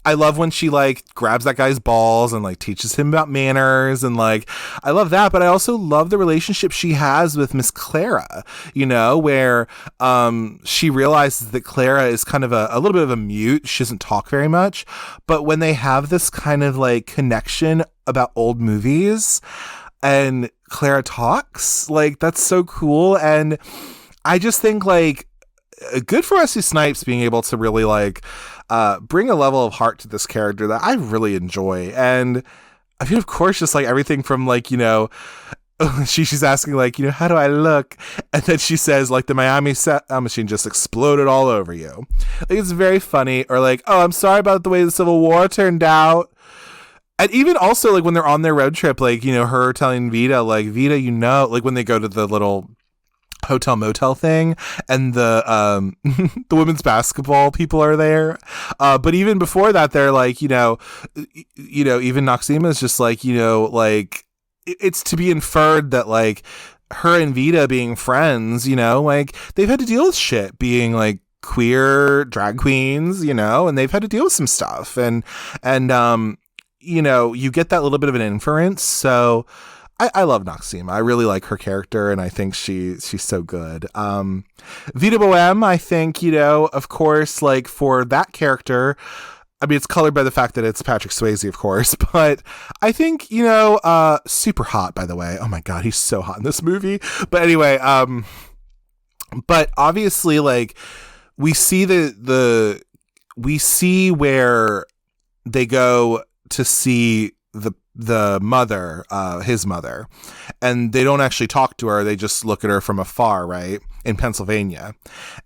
I love when she like grabs that guy's balls and like teaches him about manners, and like I love that. But I also love the relationship she has with Miss Clara, you know, where she realizes that Clara is kind of a little bit of a mute. She doesn't talk very much, but when they have this kind of like connection about old movies and Clara talks, like that's so cool. And I just think like good for Wesley Snipes being able to really like bring a level of heart to this character that I really enjoy. And I mean, of course, just like everything from like, you know, she's asking like, you know, how do I look? And then she says like the Miami sound machine just exploded all over you. Like it's very funny. Or like, oh, I'm sorry about the way the Civil War turned out. And even also like when they're on their road trip, like, you know, her telling Vida, like, Vida, you know, like when they go to the little hotel motel thing and the the women's basketball people are there, but even before that they're like, you know, even Noxima is just like, you know, like it's to be inferred that like her and Vida being friends, you know, like they've had to deal with shit being like queer drag queens, you know, and they've had to deal with some stuff, and you know, you get that little bit of an inference. So I love Noxima. I really like her character, and I think she's so good. Vida Boheme, I think, you know, of course, like for that character, I mean, it's colored by the fact that it's Patrick Swayze, of course, but I think, you know, super hot, by the way. Oh my God, he's so hot in this movie. But anyway, but obviously, like, we see we see where they go to see the mother, his mother, and they don't actually talk to her. They just look at her from afar, right? In Pennsylvania.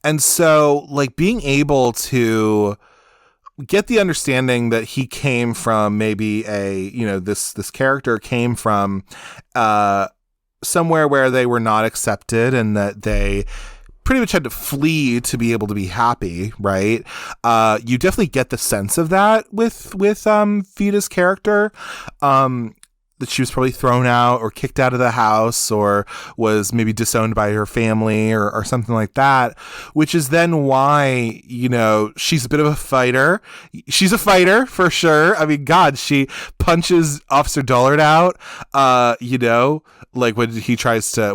And so like being able to get the understanding that he came from maybe this character came from, somewhere where they were not accepted, and that they pretty much had to flee to be able to be happy, right? You definitely get the sense of that with Vita's character. That she was probably thrown out or kicked out of the house or was maybe disowned by her family or something like that, which is then why, you know, she's a bit of a fighter. She's a fighter for sure. I mean, God, she punches Officer Dullard out, you know, like when Officer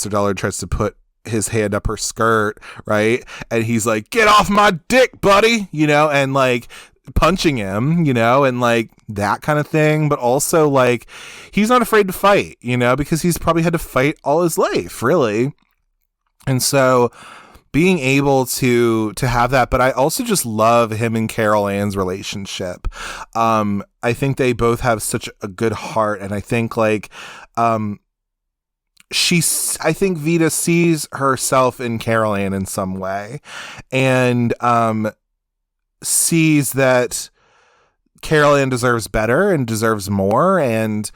Dullard tries to put his hand up her skirt, right? And he's like, "Get off my dick, buddy," you know, and like punching him, you know, and like that kind of thing. But also like he's not afraid to fight, you know, because he's probably had to fight all his life, really. And so being able to have that, but I also just love him and Carol Ann's relationship. I think they both have such a good heart, and I think like I think Vita sees herself in Carol Ann in some way, and sees that Carol Ann deserves better and deserves more. And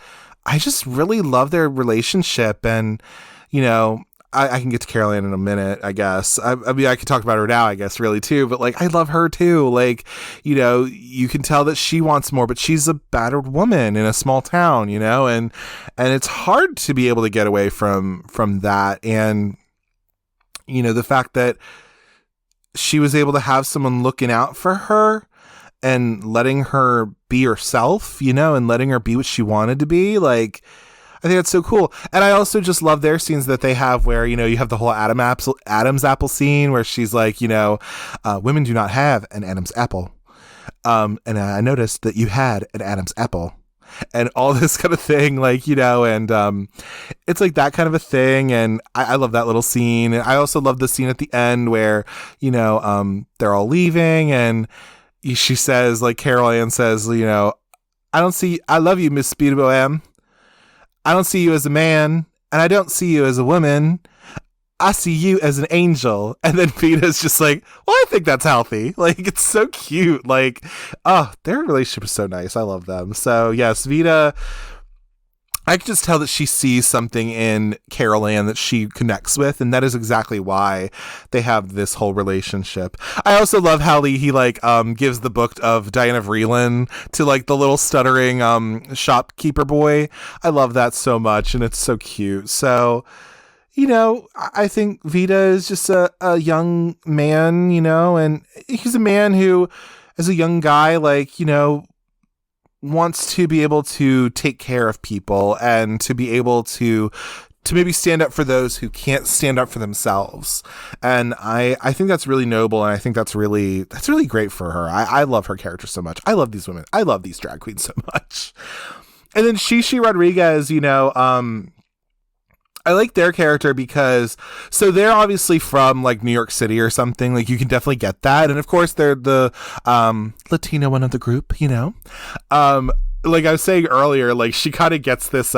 I just really love their relationship. And, you know, I can get to Carol Ann in a minute, I guess. I mean, I could talk about her now, I guess, really, too. But, like, I love her, too. Like, you know, you can tell that she wants more, but she's a battered woman in a small town, you know? And it's hard to be able to get away from that. And, you know, the fact that she was able to have someone looking out for her and letting her be herself, you know, and letting her be what she wanted to be. Like, I think that's so cool. And I also just love their scenes that they have where, you know, you have the whole Adam's apple scene where she's like, you know, women do not have an Adam's apple. And I noticed that you had an Adam's apple. And all this kind of thing, like, you know, and it's like that kind of a thing. And I love that little scene. And I also love the scene at the end where, you know, they're all leaving and she says, like, Carol Ann says, you know, I love you, Miss Speed Bohem. I don't see you as a man, and I don't see you as a woman. I see you as an angel. And then Vita's just like, well, I think that's healthy. Like, it's so cute. Like, oh, their relationship is so nice. I love them. So yes, Vita, I can just tell that she sees something in Carol Ann that she connects with. And that is exactly why they have this whole relationship. I also love how he like, gives the book of Diana Vreeland to like the little stuttering, shopkeeper boy. I love that so much. And it's so cute. So, you know, I think Vita is just a young man, you know, and he's a man who, as a young guy, like, you know, wants to be able to take care of people and to be able to maybe stand up for those who can't stand up for themselves. And I think that's really noble. And I think that's really great for her. I love her character so much. I love these women. I love these drag queens so much. And then Shishi Rodriguez, you know, I like their character because, so they're obviously from like New York City or something. Like you can definitely get that. And of course they're the Latino one of the group, you know. Like I was saying earlier, like she kind of gets this,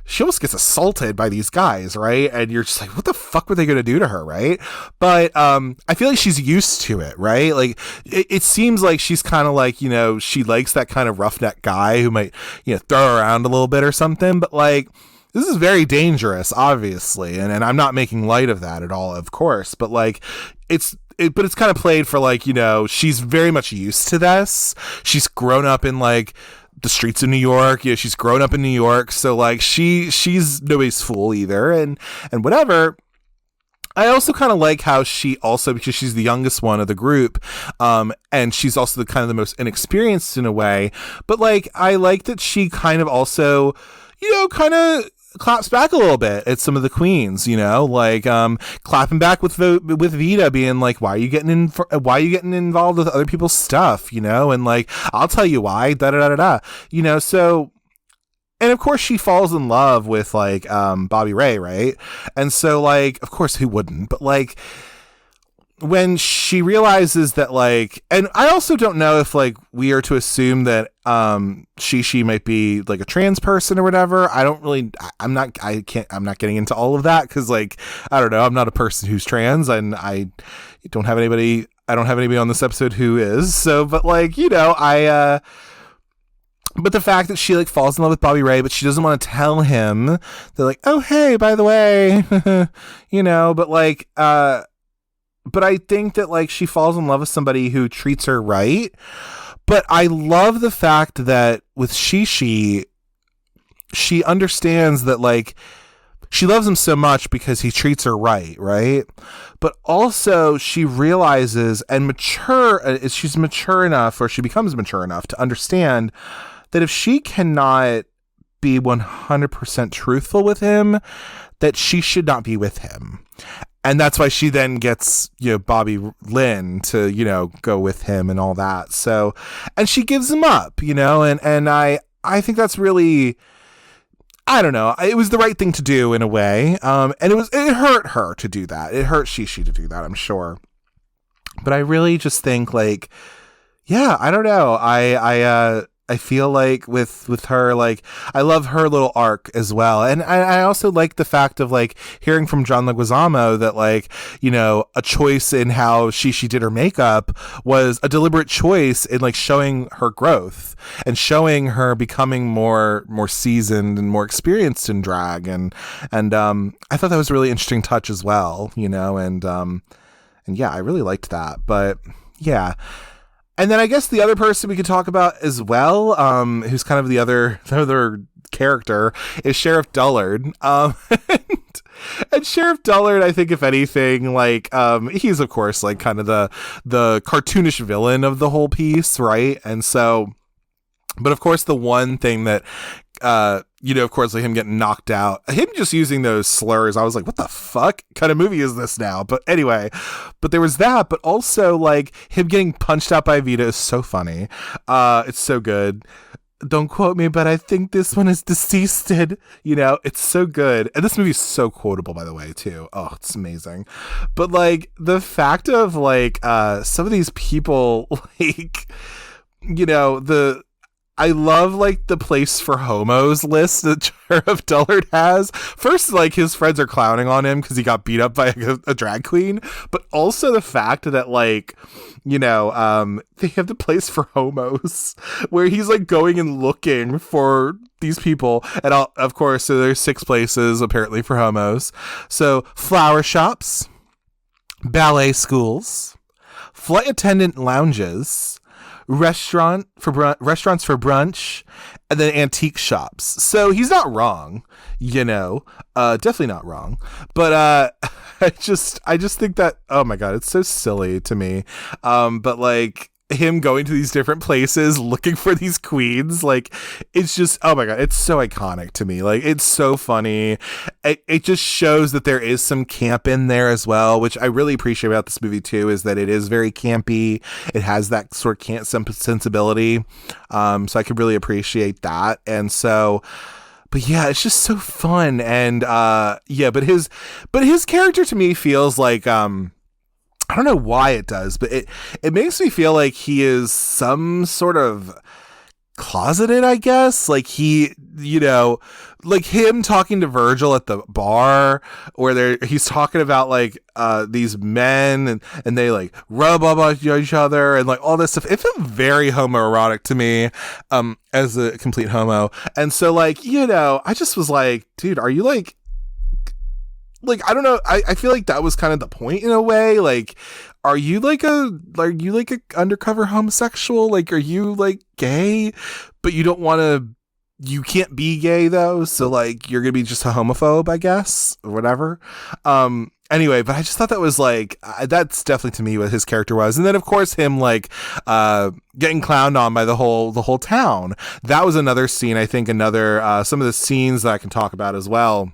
she almost gets assaulted by these guys, right? And you're just like, what the fuck were they going to do to her, right? But I feel like she's used to it, right? Like it seems like she's kind of like, you know, she likes that kind of roughneck guy who might, you know, throw her around a little bit or something. But like, this is very dangerous, obviously, and I'm not making light of that at all, of course, but like it's kind of played for like, you know, she's very much used to this. She's grown up in like the streets of New York. Yeah, she's grown up in New York, so like she's nobody's fool either, and whatever. I also kind of like how she also, because she's the youngest one of the group, and she's also the kind of the most inexperienced in a way, but like I like that she kind of also, you know, kind of claps back a little bit at some of the queens, you know, like clapping back with Vita being like, why are you getting involved with other people's stuff, you know, and like, I'll tell you why, you know. So, and of course she falls in love with like Bobby Ray, right? And so like, of course, who wouldn't? But like, when she realizes that like, and I also don't know if like we are to assume that she might be like a trans person or whatever. I'm not getting into all of that because like, I don't know, I'm not a person who's trans, and I don't have anybody on this episode who is. So, but like, you know, But the fact that she like falls in love with Bobby Ray, but she doesn't want to tell him. They're like, oh, hey, by the way, but like, but I think that like she falls in love with somebody who treats her right. But I love the fact that with Shishi, she understands that like she loves him so much because he treats her right? But also she realizes she's mature enough, or she becomes mature enough to understand that if she cannot be 100% truthful with him, that she should not be with him. And that's why she then gets, Bobby Lynn to, go with him and all that. So, and she gives him up, and I think that's really, I don't know. It was the right thing to do in a way. And it hurt her to do that. It hurt Shishi to do that, I'm sure. But I really just think like, yeah, I don't know. I feel like with her, like, I love her little arc as well. And I also like the fact of like hearing from John Leguizamo that like, a choice in how she did her makeup was a deliberate choice in like showing her growth and showing her becoming more seasoned and more experienced in drag. And I thought that was a really interesting touch as well, and yeah, I really liked that. But yeah. And then I guess the other person we could talk about as well, who's kind of the other character, is Sheriff Dullard. And Sheriff Dullard, I think, if anything, like, he's of course like kind of the cartoonish villain of the whole piece, right? And so, but of course, the one thing that of course, like him getting knocked out, him just using those slurs, I was like, what the fuck kind of movie is this now? But anyway, but there was that, but also like him getting punched out by Vita is so funny. It's so good. Don't quote me, but I think this one is deceased. It's so good. And this movie is so quotable, by the way, too. Oh, it's amazing. But like the fact of like some of these people, like, I love like the place for homos list that Sheriff Dullard has. First, like his friends are clowning on him because he got beat up by a drag queen, but also the fact that like, they have the place for homos where he's like going and looking for these people. And of course, so there's 6 places apparently for homos. So flower shops, ballet schools, flight attendant lounges, restaurants for brunch, and then antique shops. So he's not wrong, definitely not wrong. But I just think that, oh my god, it's so silly to me. But like him going to these different places looking for these queens, like it's just, oh my god, it's so iconic to me. Like it's so funny. It just shows that there is some camp in there as well, which I really appreciate about this movie too, is that it is very campy. It has that sort of camp sensibility, so I could really appreciate that. And so, but yeah, it's just so fun. And but his character to me feels like I don't know why it does, but it makes me feel like he is some sort of closeted, I guess. Like he, like him talking to Virgil at the bar where he's talking about like these men and they like rub up each other and like all this stuff. It felt very homoerotic to me as a complete homo. And so like, I just was like, dude, are you like, I don't know. I feel like that was kind of the point in a way. Like, are you like a undercover homosexual? Like, are you like gay, but you can't be gay though. So like, you're going to be just a homophobe, I guess, or whatever. Anyway, but I just thought that was like, that's definitely to me what his character was. And then of course him like, getting clowned on by the whole town. That was another scene. I think some of the scenes that I can talk about as well.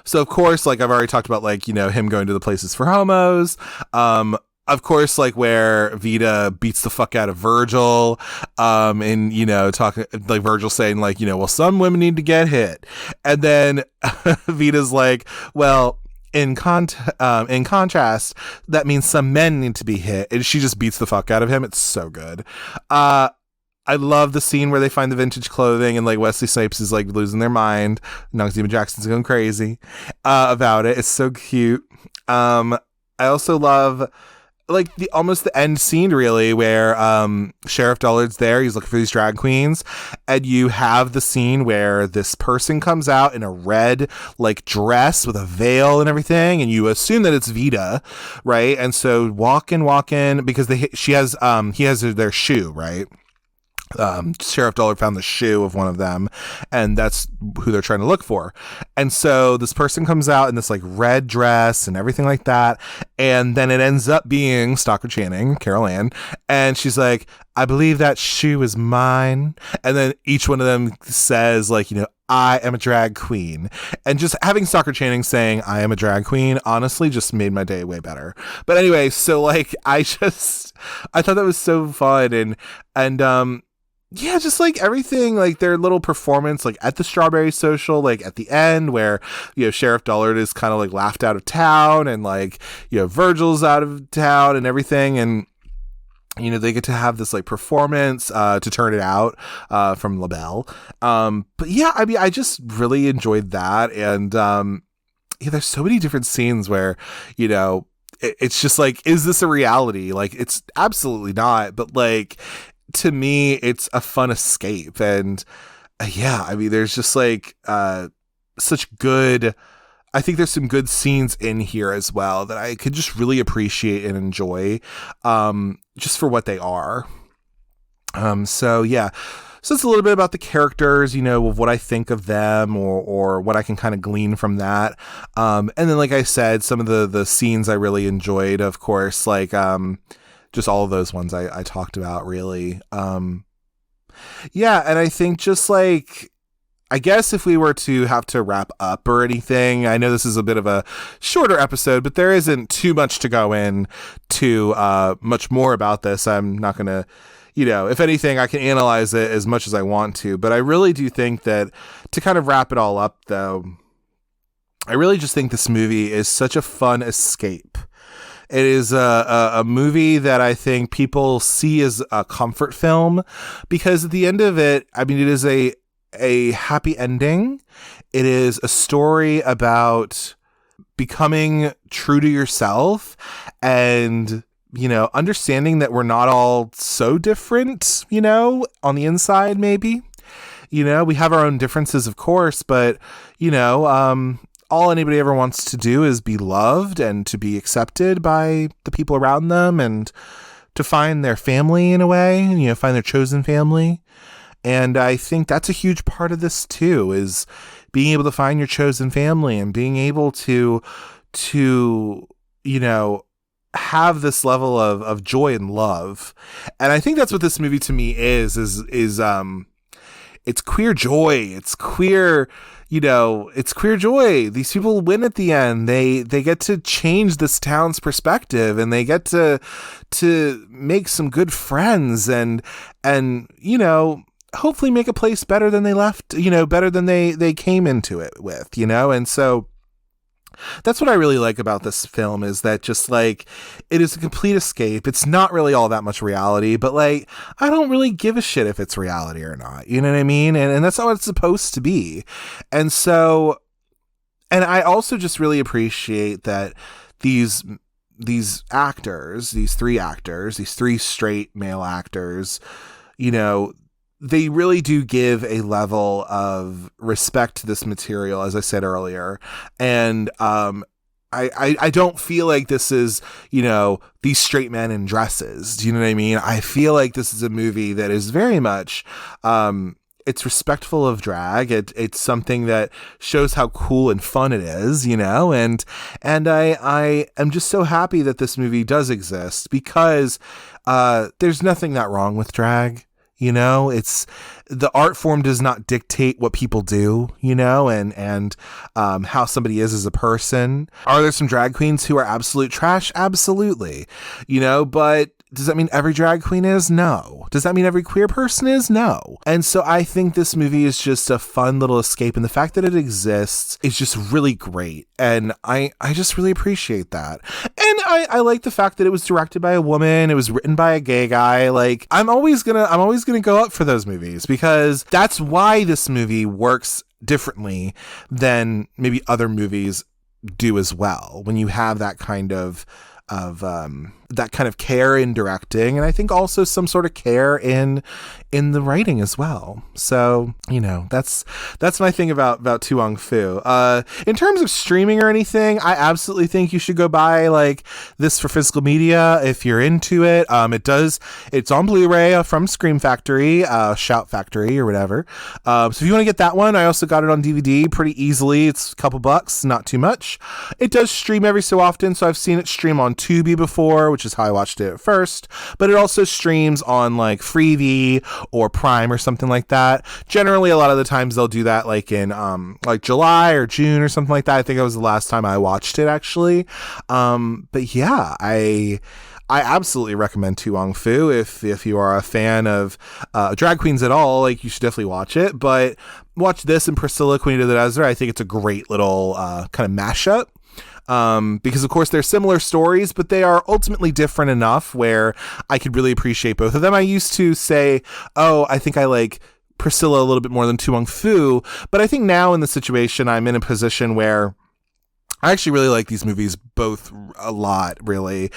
So of course, like I've already talked about, like, him going to the places for homos. Of course, like where Vita beats the fuck out of Virgil, and talking like Virgil saying like, well, some women need to get hit, and then Vita's like, well, in contrast, that means some men need to be hit, and she just beats the fuck out of him. It's so good. I love the scene where they find the vintage clothing and like Wesley Snipes is like losing their mind. Noxzema Jackson's going crazy about it. It's so cute. I also love like the almost the end scene really where Sheriff Dullard's there, he's looking for these drag queens, and you have the scene where this person comes out in a red like dress with a veil and everything, and you assume that it's Vita, right? And so walk in because he has their shoe, right? Sheriff Dullard found the shoe of one of them, and that's who they're trying to look for. And so this person comes out in this like red dress and everything like that, and then it ends up being Stockard Channing, Carol Ann, and she's like, I believe that shoe is mine. And then each one of them says like, you know, I am a drag queen. And just having Stockard Channing saying I am a drag queen honestly just made my day way better. But anyway, so like I thought that was so fun, and yeah, just like everything, like their little performance, like at the Strawberry Social, like at the end where, you know, Sheriff Dullard is kind of like laughed out of town, and like, you know, Virgil's out of town and everything. And, you know, they get to have this like performance to turn it out from LaBelle. But yeah, I mean, I just really enjoyed that. And yeah, there's so many different scenes where, you know, it's just like, is this a reality? Like, it's absolutely not. But like, to me, it's a fun escape. And yeah, I mean, there's just like such good, I think there's some good scenes in here as well that I could just really appreciate and enjoy just for what they are. So yeah, so it's a little bit about the characters, you know, of what I think of them or what I can kind of glean from that. And then, like I said, some of the scenes I really enjoyed, of course, like just all of those ones I talked about, really. Yeah, and I think just like, I guess if we were to have to wrap up or anything, I know this is a bit of a shorter episode, but there isn't too much to go in to much more about this. I'm not going to, you know, if anything, I can analyze it as much as I want to, but I really do think that to kind of wrap it all up, though, I really just think this movie is such a fun escape. It is a movie that I think people see as a comfort film, because at the end of it, I mean, it is a happy ending. It is a story about becoming true to yourself and, you know, understanding that we're not all so different, you know, on the inside, maybe. You know, we have our own differences, of course, but, you know, all anybody ever wants to do is be loved and to be accepted by the people around them and to find their family in a way, you know, find their chosen family. And I think that's a huge part of this too, is being able to find your chosen family and being able to, you know, have this level of joy and love. And I think that's what this movie to me is it's queer joy. It's queer, you know, it's queer joy. These people win at the end. They get to change this town's perspective, and they get to make some good friends and, you know, hopefully make a place better than they left, you know, better than they came into it with, you know? And so that's what I really like about this film, is that just like, it is a complete escape. It's not really all that much reality, but like, I don't really give a shit if it's reality or not. You know what I mean? And that's how it's supposed to be. And so, and I also just really appreciate that these actors, these three straight male actors, you know, they really do give a level of respect to this material, as I said earlier. And I don't feel like this is, you know, these straight men in dresses. Do you know what I mean? I feel like this is a movie that is very much, it's respectful of drag. It's something that shows how cool and fun it is, you know? And I am just so happy that this movie does exist, because there's nothing that wrong with drag. You know, it's, the art form does not dictate what people do, you know, and how somebody is as a person. Are there some drag queens who are absolute trash? Absolutely. You know, but does that mean every drag queen is? No. Does that mean every queer person is? No. And so I think this movie is just a fun little escape, and the fact that it exists is just really great. And I just really appreciate that. And I like the fact that it was directed by a woman. It was written by a gay guy. Like, I'm always gonna go up for those movies, because that's why this movie works differently than maybe other movies do as well. When you have that kind of that kind of care in directing, and I think also some sort of care in the writing as well. So, that's my thing about To Wong Foo. In terms of streaming or anything, I absolutely think you should go buy like this for physical media if you're into it. It's on Blu-ray from Scream Factory, Shout Factory or whatever. So if you want to get that one, I also got it on DVD pretty easily. It's a couple bucks, not too much. It does stream every so often, so I've seen it stream on Tubi before, which is how I watched it at first, but it also streams on like Freevee or Prime or something like that. Generally, a lot of the times they'll do that like in like July or June or something like that. I think that was the last time I watched it, actually. But yeah, I absolutely recommend To Wong Foo. If you are a fan of drag queens at all, like, you should definitely watch it. But watch this and Priscilla, Queen of the Desert. I think it's a great little kind of mashup. Because of course they're similar stories, but they are ultimately different enough where I could really appreciate both of them. I used to say, I think I like Priscilla a little bit more than To Wong Foo, but I think now in the situation I'm in a position where I actually really like these movies both a lot, really,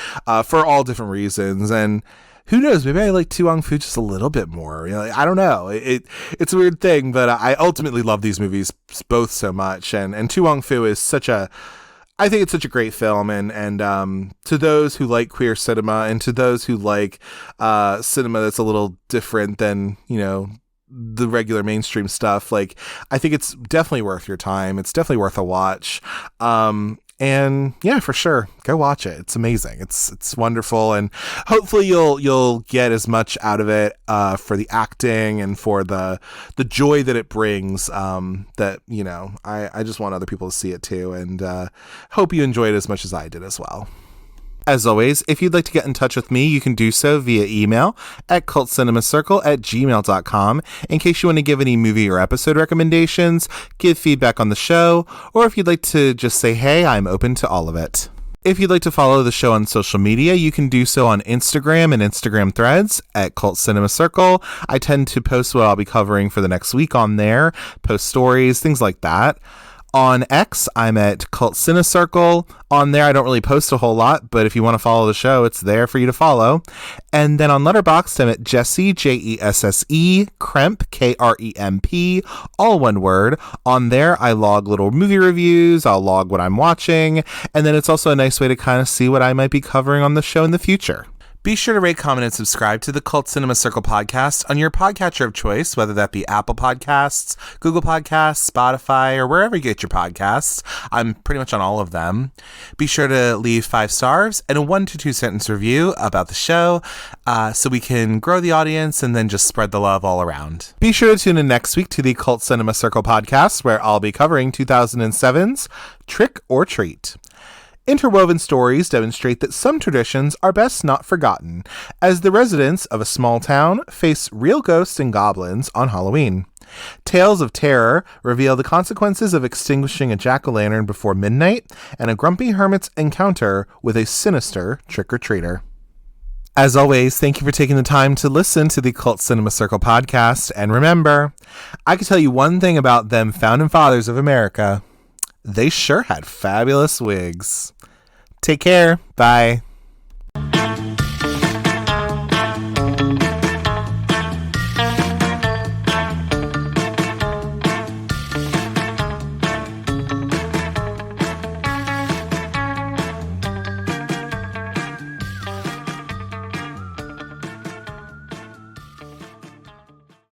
for all different reasons. And who knows, maybe I like To Wong Foo just a little bit more. I don't know. It's a weird thing, but I ultimately love these movies both so much. And To Wong Foo is I think it's such a great film, and to those who like queer cinema and to those who like cinema that's a little different than, the regular mainstream stuff, like, I think it's definitely worth your time. It's definitely worth a watch. And yeah, for sure, go watch it. It's amazing. It's wonderful, and hopefully you'll get as much out of it for the acting and for the joy that it brings. That I just want other people to see it too, and hope you enjoy it as much as I did as well. As always, if you'd like to get in touch with me, you can do so via email at cultcinemacircle@gmail.com in case you want to give any movie or episode recommendations, give feedback on the show, or if you'd like to just say, hey, I'm open to all of it. If you'd like to follow the show on social media, you can do so on Instagram and Instagram threads at Cult Cinema Circle. I tend to post what I'll be covering for the next week on there, post stories, things like that. On X, I'm at Cult Cine Circle. On there, I don't really post a whole lot, but if you want to follow the show, it's there for you to follow. And then on Letterboxd, I'm at Jesse, Jesse, Kremp, Kremp, all one word. On there, I log little movie reviews, I'll log what I'm watching, and then it's also a nice way to kind of see what I might be covering on the show in the future. Be sure to rate, comment, and subscribe to the Cult Cinema Circle podcast on your podcatcher of choice, whether that be Apple Podcasts, Google Podcasts, Spotify, or wherever you get your podcasts. I'm pretty much on all of them. Be sure to leave 5 stars and a 1 to 2 sentence review about the show so we can grow the audience and then just spread the love all around. Be sure to tune in next week to the Cult Cinema Circle podcast, where I'll be covering 2007's Trick or Treat. Interwoven stories demonstrate that some traditions are best not forgotten, as the residents of a small town face real ghosts and goblins on Halloween. Tales of terror reveal the consequences of extinguishing a jack-o'-lantern before midnight and a grumpy hermit's encounter with a sinister trick-or-treater. As always, thank you for taking the time to listen to the Cult Cinema Circle podcast, and remember, I can tell you one thing about them founding fathers of America. They sure had fabulous wigs. Take care. Bye.